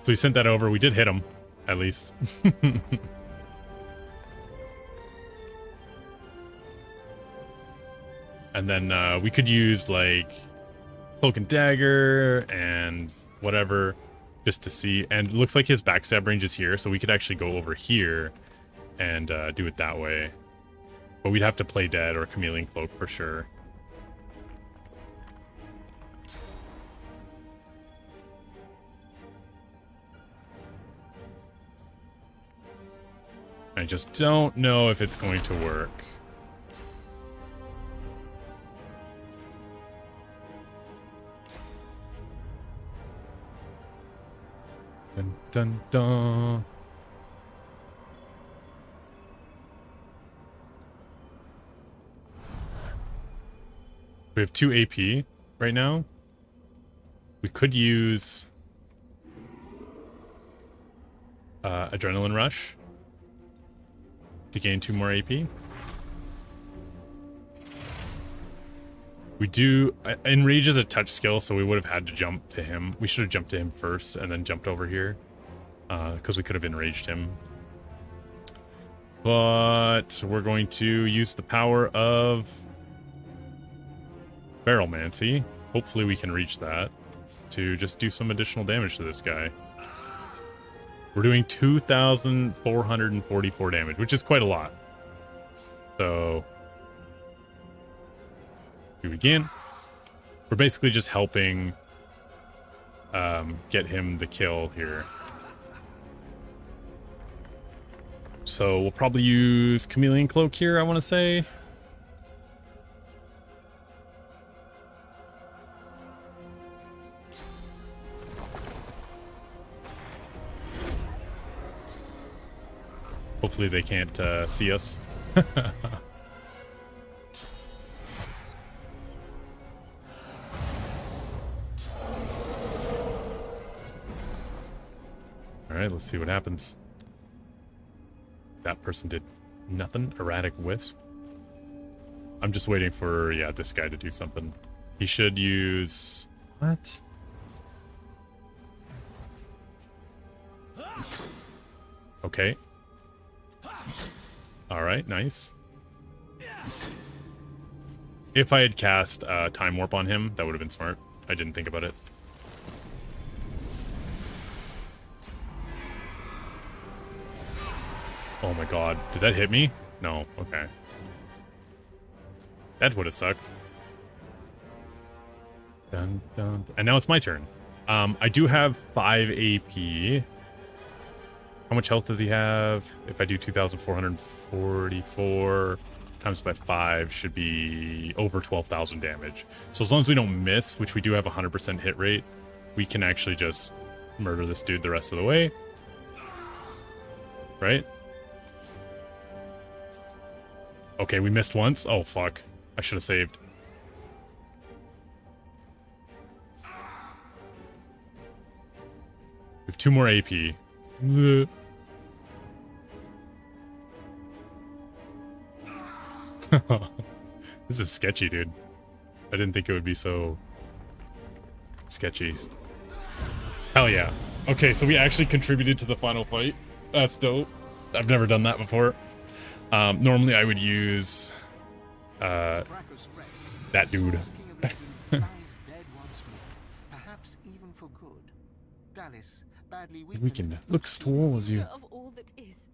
So we sent that over. We did hit him, at least. And then we could use, like, Cloak and Dagger and whatever, just to see. And it looks like his backstab range is here, so we could actually go over here and do it that way. But we'd have to play dead or Chameleon Cloak for sure. I just don't know if it's going to work. Dun dun dun. We have 2 AP right now. We could use Adrenaline Rush to gain 2 more AP. We do... Enrage is a touch skill, so we would have had to jump to him. We should have jumped to him first and then jumped over here. Because we could have enraged him. But we're going to use the power of Barrelmancy. Hopefully we can reach that to just do some additional damage to this guy. We're doing 2,444 damage, which is quite a lot. So, do it again. We're basically just helping get him the kill here. So we'll probably use Chameleon Cloak here, I want to say. Hopefully they can't see us. Alright, let's see what happens. That person did nothing. Erratic Wisp. I'm just waiting for, yeah, this guy to do something. He should use... What? Okay. Alright, nice. If I had cast Time Warp on him, that would have been smart. I didn't think about it. Oh my god. Did that hit me? No. Okay. That would have sucked. Dun, dun. And now it's my turn. I do have 5 AP. How much health does he have? If I do 2,444 times by 5 should be over 12,000 damage. So as long as we don't miss, which we do have a 100% hit rate, we can actually just murder this dude the rest of the way. Right? Okay, we missed once. Oh, fuck. I should have saved. We have 2 more AP. This is sketchy, dude. I didn't think it would be so sketchy. Hell yeah. Okay, so we actually contributed to the final fight. That's dope. I've never done that before. Normally I would use that dude. Perhaps even for good. Dallas, badly We can look towards you. Of all that is.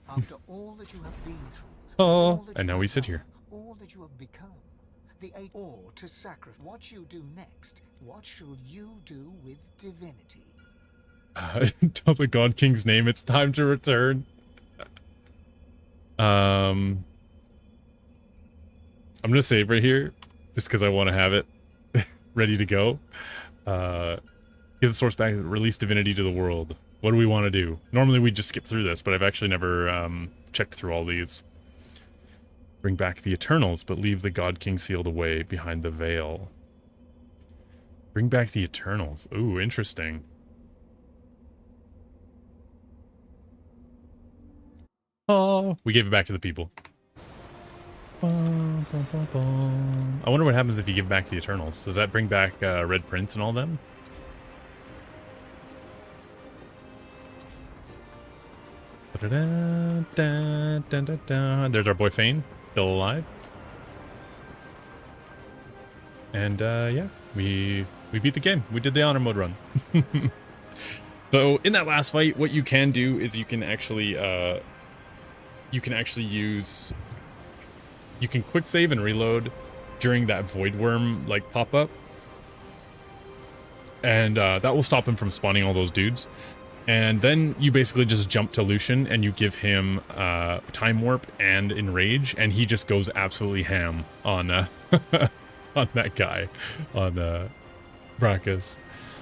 After all that you have been through, Oh, and now we sit here. all that you have become, the eight or to sacrifice. What you do next? What shall you do with divinity? Tell the God King's name. It's time to return. I'm gonna save right here, just because I want to have it ready to go. Give the source back. Release divinity to the world. What do we want to do? Normally we just skip through this, but I've actually never checked through all these. Bring back the Eternals, but leave the God King sealed away behind the veil. Bring back the Eternals. Ooh, interesting. Oh, we gave it back to the people. I wonder what happens if you give back the Eternals. Does that bring back Red Prince and all them? There's our boy Fane, still alive. And yeah, we beat the game. We did the honor mode run. So in that last fight, what you can do is you can actually use, you can quick save and reload during that void worm like pop up, and that will stop him from spawning all those dudes. And then you basically just jump to Lucian and you give him time warp and enrage, and he just goes absolutely ham on on that guy, on Bracchus.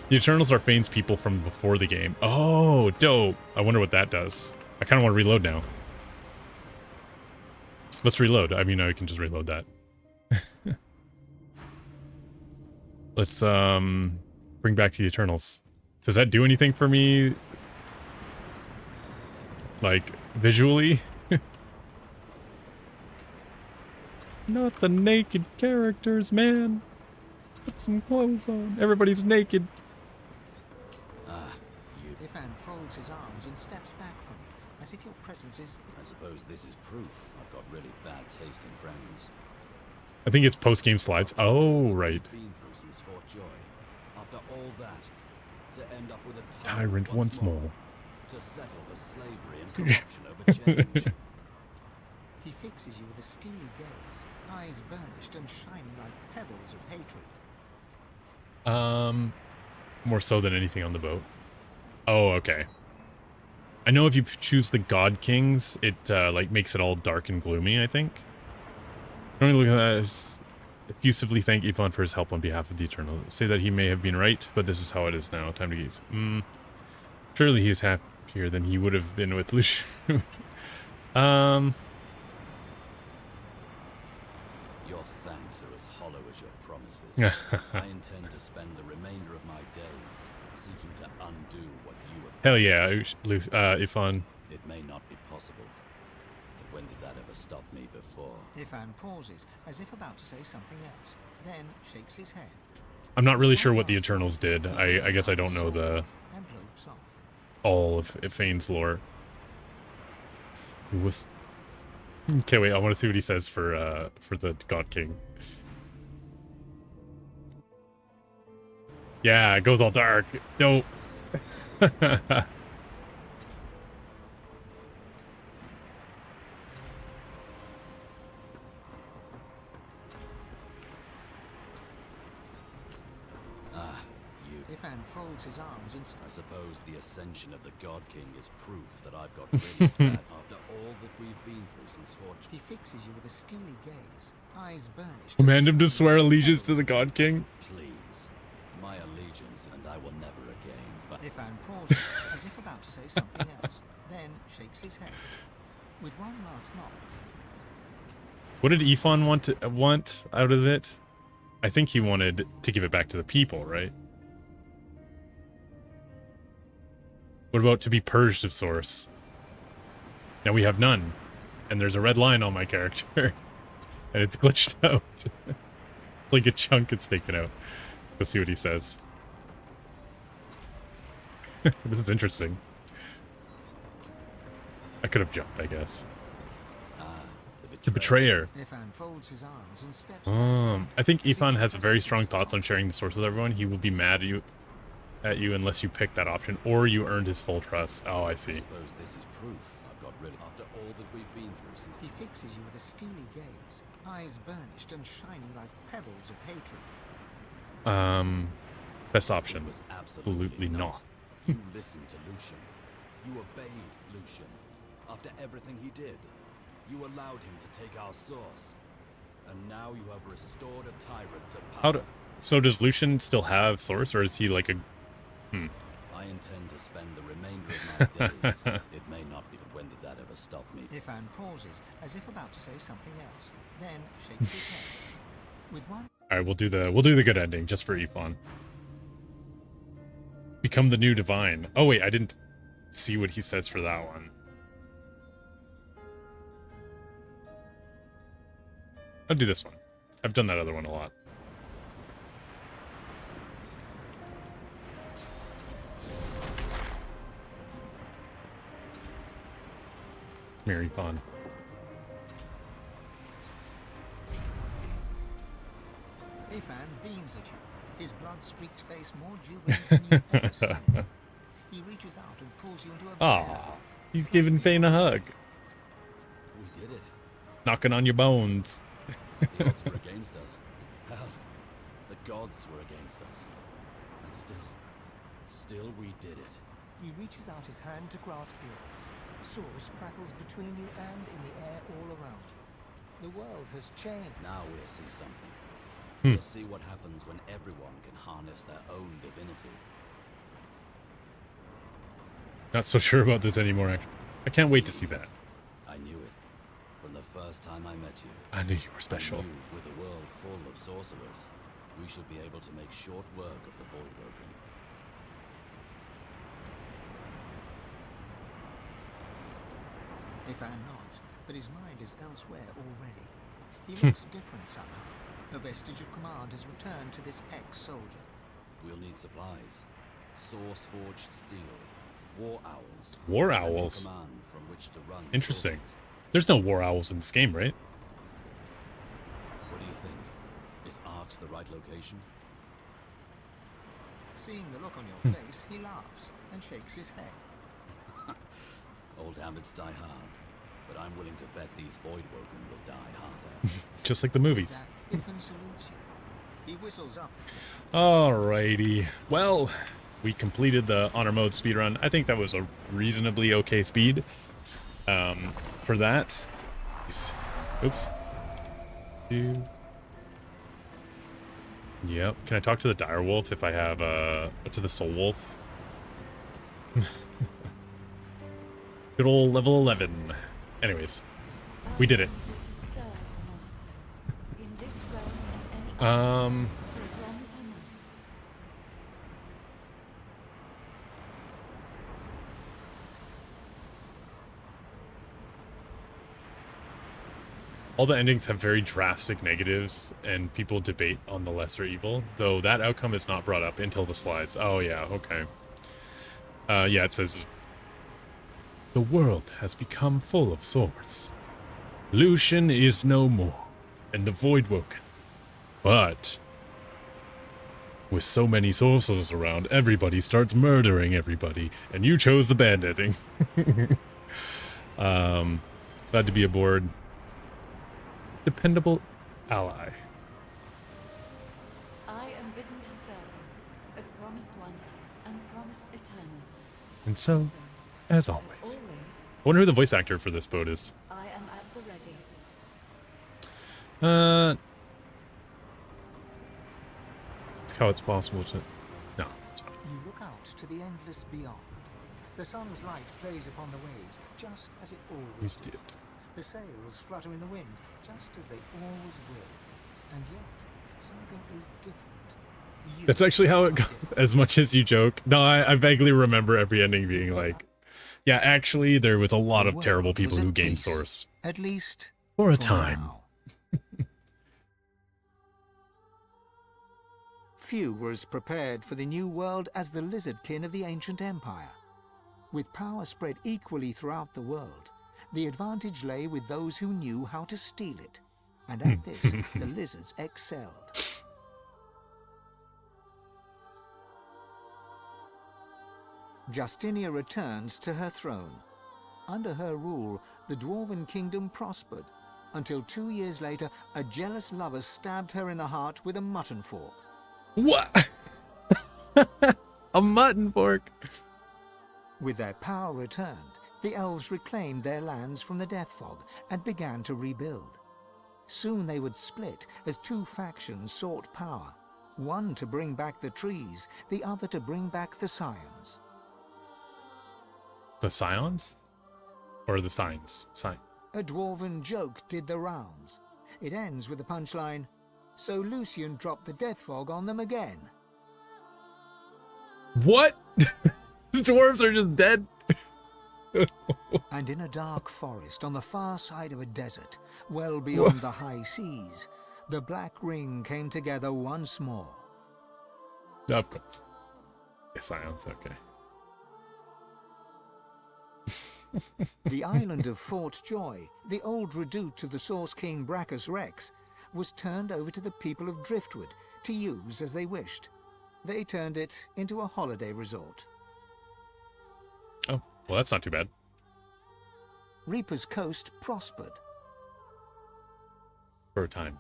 The Eternals are Fane's people from before the game. Oh, dope. I wonder what that does. I kind of want to reload now. Let's reload. I mean, I can just reload that. Let's bring back the Eternals. Does that do anything for me? Like, visually? Not the naked characters, man. Put some clothes on. Everybody's naked. Ifan folds his arms and steps back from you, as if your presence is... I suppose this is proof I've got really bad tasting friends. I think it's post-game slides. Oh, right. Been through since Fort Joy. After all that, to end up with a Tyrant once more. To settle for slavery and corruption over change. He fixes you with a steely gaze, eyes burnished and shining like pebbles of hatred. More so than anything on the boat. Oh, okay. I know if you choose the God Kings, it like makes it all dark and gloomy, I think. Don't look at that. Effusively thank Yvonne for his help on behalf of the Eternal. Say that he may have been right, but this is how it is now. Time to gaze. Surely he was happier than he would have been with Lucian. Your thanks are as hollow as your promises. I intend to spend the remainder of my days seeking to undo what you have. Hell yeah, Yvonne. It may not be possible, but when did that ever stop me before? Ifan pauses, as if about to say something else, then shakes his head. I'm not really sure what the Eternals did. I guess I don't know the Envelopes off. all of Fane's lore. Who was? Okay, wait. I want to see what he says for the God King. Yeah, it goes all dark. No. Ifan folds his arms and I suppose the ascension of the God King is proof that I've got really bad after all that we've been through since fortune. he fixes you with a steely gaze, eyes burnished. Command him to swear allegiance to the God King. Please, my allegiance, and I will never again. But Ifan pauses, as if about to say something else, then shakes his head. With one last nod, What did Yvonne want out of it? I think he wanted to give it back to the people, right? What about to be purged of source? Now we have none. And there's a red line on my character. And it's glitched out. Like a chunk it's taken out. Let's see what he says. This is interesting. I could have jumped, I guess. The betrayer. Ifan folds his arms and steps I think Ethan has very strong thoughts on sharing the source with everyone. He will be mad at you unless you pick that option, or you earned his full trust. Oh, I see. I suppose this is proof I've got rid of after all that we've been through since. He fixes you with a steely gaze, eyes burnished and shining like pebbles of hatred. Best option. It was Absolutely not. You listened to Lucian. You obeyed Lucian. After everything he did, you allowed him to take our source. And now you have restored a tyrant to power. So does Lucian still have source, or is he like a... I intend to spend the remainder of my days. It may not be, but when did that ever stop me? Ifan pauses, as if about to say something else, then shakes his head. With one Alright, we'll do the good ending, just for Yvonne. Become the new divine. Oh wait, I didn't see what he says for that one. I'll do this one. I've done that other one a lot. Mary Fawn. Ifan beams at you, his blood-streaked face more jubilant than you've ever seen it. He reaches out and pulls you into a Aw, he's giving Fane a hug. We did it. Knocking on your bones. The odds were against us. Hell, the gods were against us. And still we did it. He reaches out his hand to grasp yours. Source crackles between you and in the air all around you. The world has changed. Now we'll see something. We'll see what happens when everyone can harness their own divinity. Not so sure about this anymore. I can't wait to see that. I knew it. From the first time I met you. I knew you were special. I knew with a world full of sorcerers, we should be able to make short work of the Voidwoken. Ifan nods, but his mind is elsewhere already. He looks different somehow. A vestige of command has returned to this ex-soldier. We'll need supplies. Source-forged steel. War owls. War Central owls? command from which to run Interesting. sorceries. There's no war owls in this game, right? What do you think? Is Ark's the right location? Seeing the look on your face, he laughs and shakes his head. Old habits die hard, but I'm willing to bet these Voidwoken will die harder. Just like the movies. Ifan salutes you. He whistles up. Alrighty. Well, we completed the honor mode speedrun. I think that was a reasonably okay speed for that. Oops. Yep. Can I talk to the dire wolf if I have to the soul wolf? Good old level 11. Anyways, we did it. All the endings have very drastic negatives, and people debate on the lesser evil, though that outcome is not brought up until the slides. Oh yeah, okay. Yeah, it says, the world has become full of swords. Lucian is no more, and the void woken. But with so many sorcerers around, everybody starts murdering everybody, and you chose the bad ending. Glad to be aboard. Dependable ally. I am bidden to serve you, as promised once, and promised eternal. And so, as always. I wonder who the voice actor for this boat is. I am at the ready. It's how it's possible to... No, it's fine. You look out to the endless beyond. The sun's light plays upon the waves, just as it always did. The sails flutter in the wind, just as they always will. And yet, something is different. You That's actually how it goes, as much as you joke. No, I vaguely remember every ending being like, yeah, actually, there was a lot of terrible people who gained source. At least for a time. Now. Few were as prepared for the new world as the lizardkin of the ancient empire. With power spread equally throughout the world, the advantage lay with those who knew how to steal it. And at this, the lizards excelled. Justinia returned to her throne. Under her rule, the Dwarven kingdom prospered, until 2 years later, a jealous lover stabbed her in the heart with a mutton fork. What? A mutton fork? With their power returned, the elves reclaimed their lands from the Death Fog and began to rebuild. Soon they would split as two factions sought power, one to bring back the trees, the other to bring back the scions. The scions? Or the signs? A dwarven joke did the rounds. It ends with the punchline, so Lucian dropped the Death Fog on them again. What? The dwarves are just dead? And in a dark forest on the far side of a desert, well beyond the high seas, the Black Ring came together once more. Of course. Yeah, scions, okay. The island of Fort Joy, the old redoute to the Source King Brachus Rex, was turned over to the people of Driftwood to use as they wished. They turned it into a holiday resort. Oh, well, that's not too bad. Reaper's Coast prospered. For a time.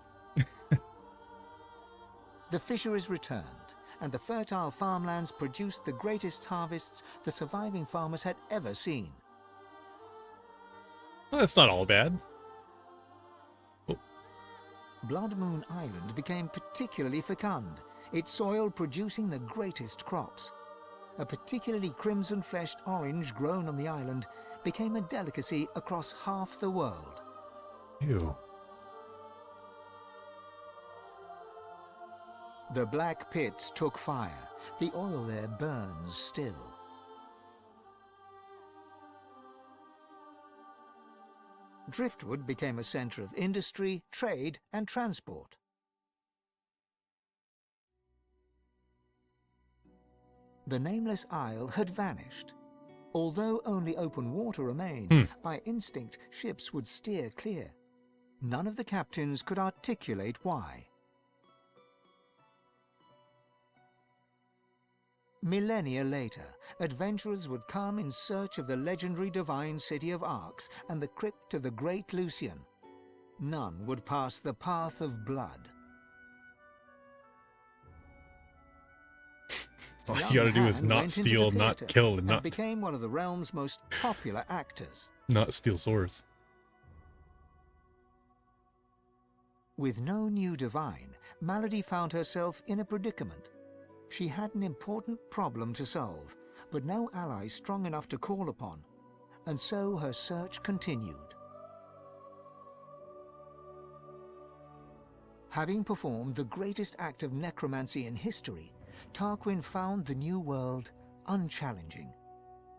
The fisheries returned, and the fertile farmlands produced the greatest harvests the surviving farmers had ever seen. Well, that's not all bad. Oh. Blood Moon Island became particularly fecund, its soil producing the greatest crops. A particularly crimson-fleshed orange grown on the island became a delicacy across half the world. Ew. The black pits took fire. The oil there burns still. Driftwood became a center of industry, trade, and transport. The nameless isle had vanished. Although only open water remained, by instinct ships would steer clear. None of the captains could articulate why. Millennia later, adventurers would come in search of the legendary divine city of Arx and the crypt of the great Lucian. None would pass the path of blood. All Young you gotta do is Han not went into the steal, not theatre kill, and and not became one of the realm's most popular actors. steal swords. With no new divine, Malady found herself in a predicament. She had an important problem to solve, but no ally strong enough to call upon, and so her search continued. Having performed the greatest act of necromancy in history, Tarquin found the new world unchallenging.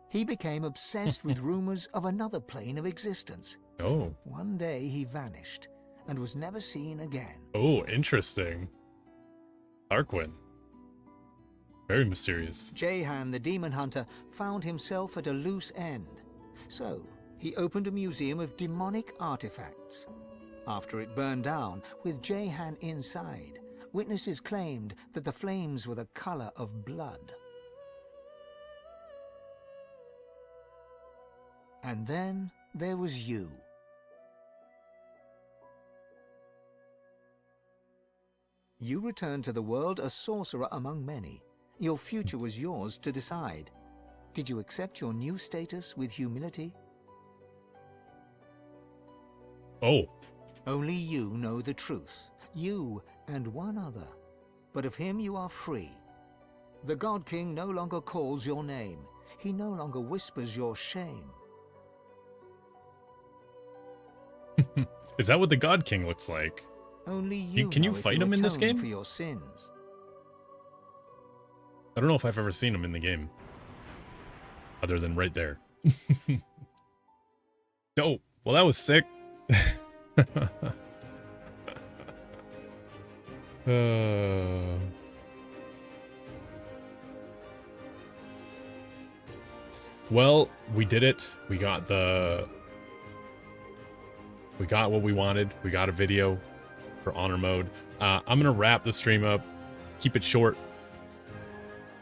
He became obsessed with rumors of another plane of existence. Oh. One day he vanished and was never seen again. Oh, interesting. Tarquin. Very mysterious. Jehan, the demon hunter, found himself at a loose end. So, he opened a museum of demonic artifacts. After it burned down, with Jehan inside, witnesses claimed that the flames were the color of blood. And then there was you. You returned to the world a sorcerer among many. Your future was yours to decide. Did you accept your new status with humility? Oh. Only you know the truth. You and one other. But of him you are free. The God King no longer calls your name. He no longer whispers your shame. Is that what the God King looks like? Only you Can you know if fight him in this atone game? for your sins. I don't know if I've ever seen him in the game. Other than right there. Oh, well that was sick. Well, we did it. We got what we wanted. We got a video for honor mode. I'm gonna wrap the stream up, keep it short.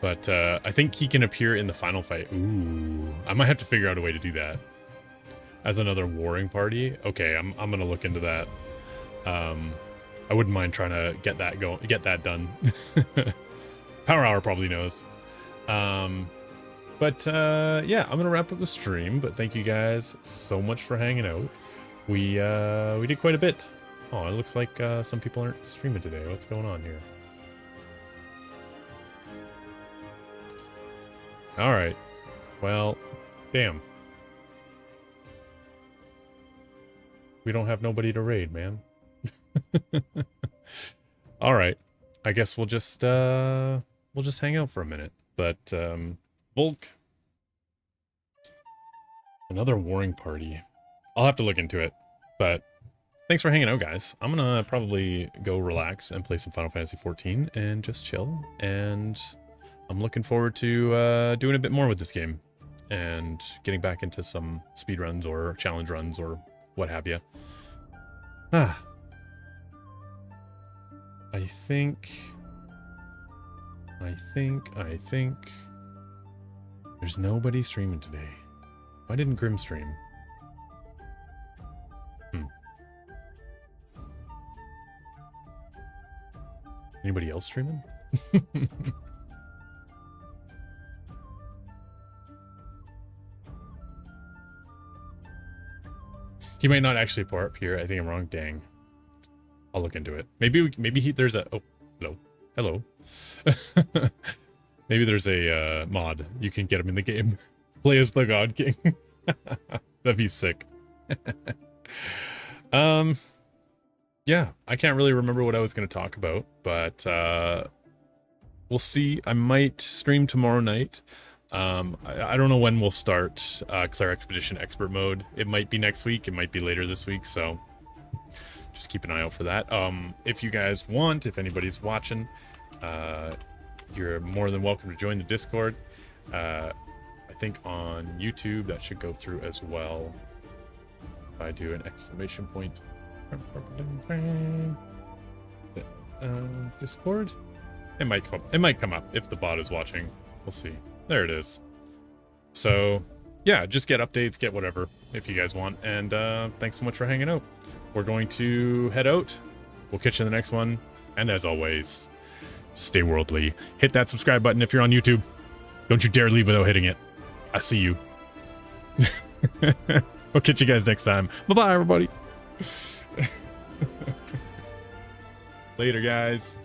But I think he can appear in the final fight. Ooh, I might have to figure out a way to do that. As another warring party. Okay, I'm gonna look into that. I wouldn't mind trying to get that done. Power Hour probably knows. But yeah, I'm gonna wrap up the stream. But thank you guys so much for hanging out. We did quite a bit. Oh, it looks like some people aren't streaming today. What's going on here? All right. Well, damn. We don't have nobody to raid, man. All right. I guess we'll just hang out for a minute. But Volk, another warring party. I'll have to look into it. But thanks for hanging out, guys. I'm gonna probably go relax and play some Final Fantasy XIV and just chill. And I'm looking forward to doing a bit more with this game and getting back into some speedruns or challenge runs or what have you. I think there's nobody streaming today. Why didn't Grim stream? Anybody else streaming? He might not actually pour up here. I think I'm wrong. Dang. I'll look into it. Maybe there's a... Oh, hello. Maybe there's a mod. You can get him in the game. Play as the God King. That'd be sick. Yeah, I can't really remember what I was going to talk about, but we'll see. I might stream tomorrow night. I don't know when we'll start Claire Expedition Expert Mode. It might be next week. It might be later this week, so just keep an eye out for that. If you guys want, if anybody's watching, you're more than welcome to join the Discord. I think on YouTube that should go through as well. If I do an exclamation point. Discord? It might come up if the bot is watching. We'll see. There it is. So yeah, just get updates, get whatever if you guys want. And thanks so much for hanging out. We're going to head out. We'll catch you in the next one. And as always, stay worldly. Hit that subscribe button if you're on YouTube. Don't you dare leave without hitting it. I see you. We'll catch you guys next time. Bye-bye, everybody. Later, guys.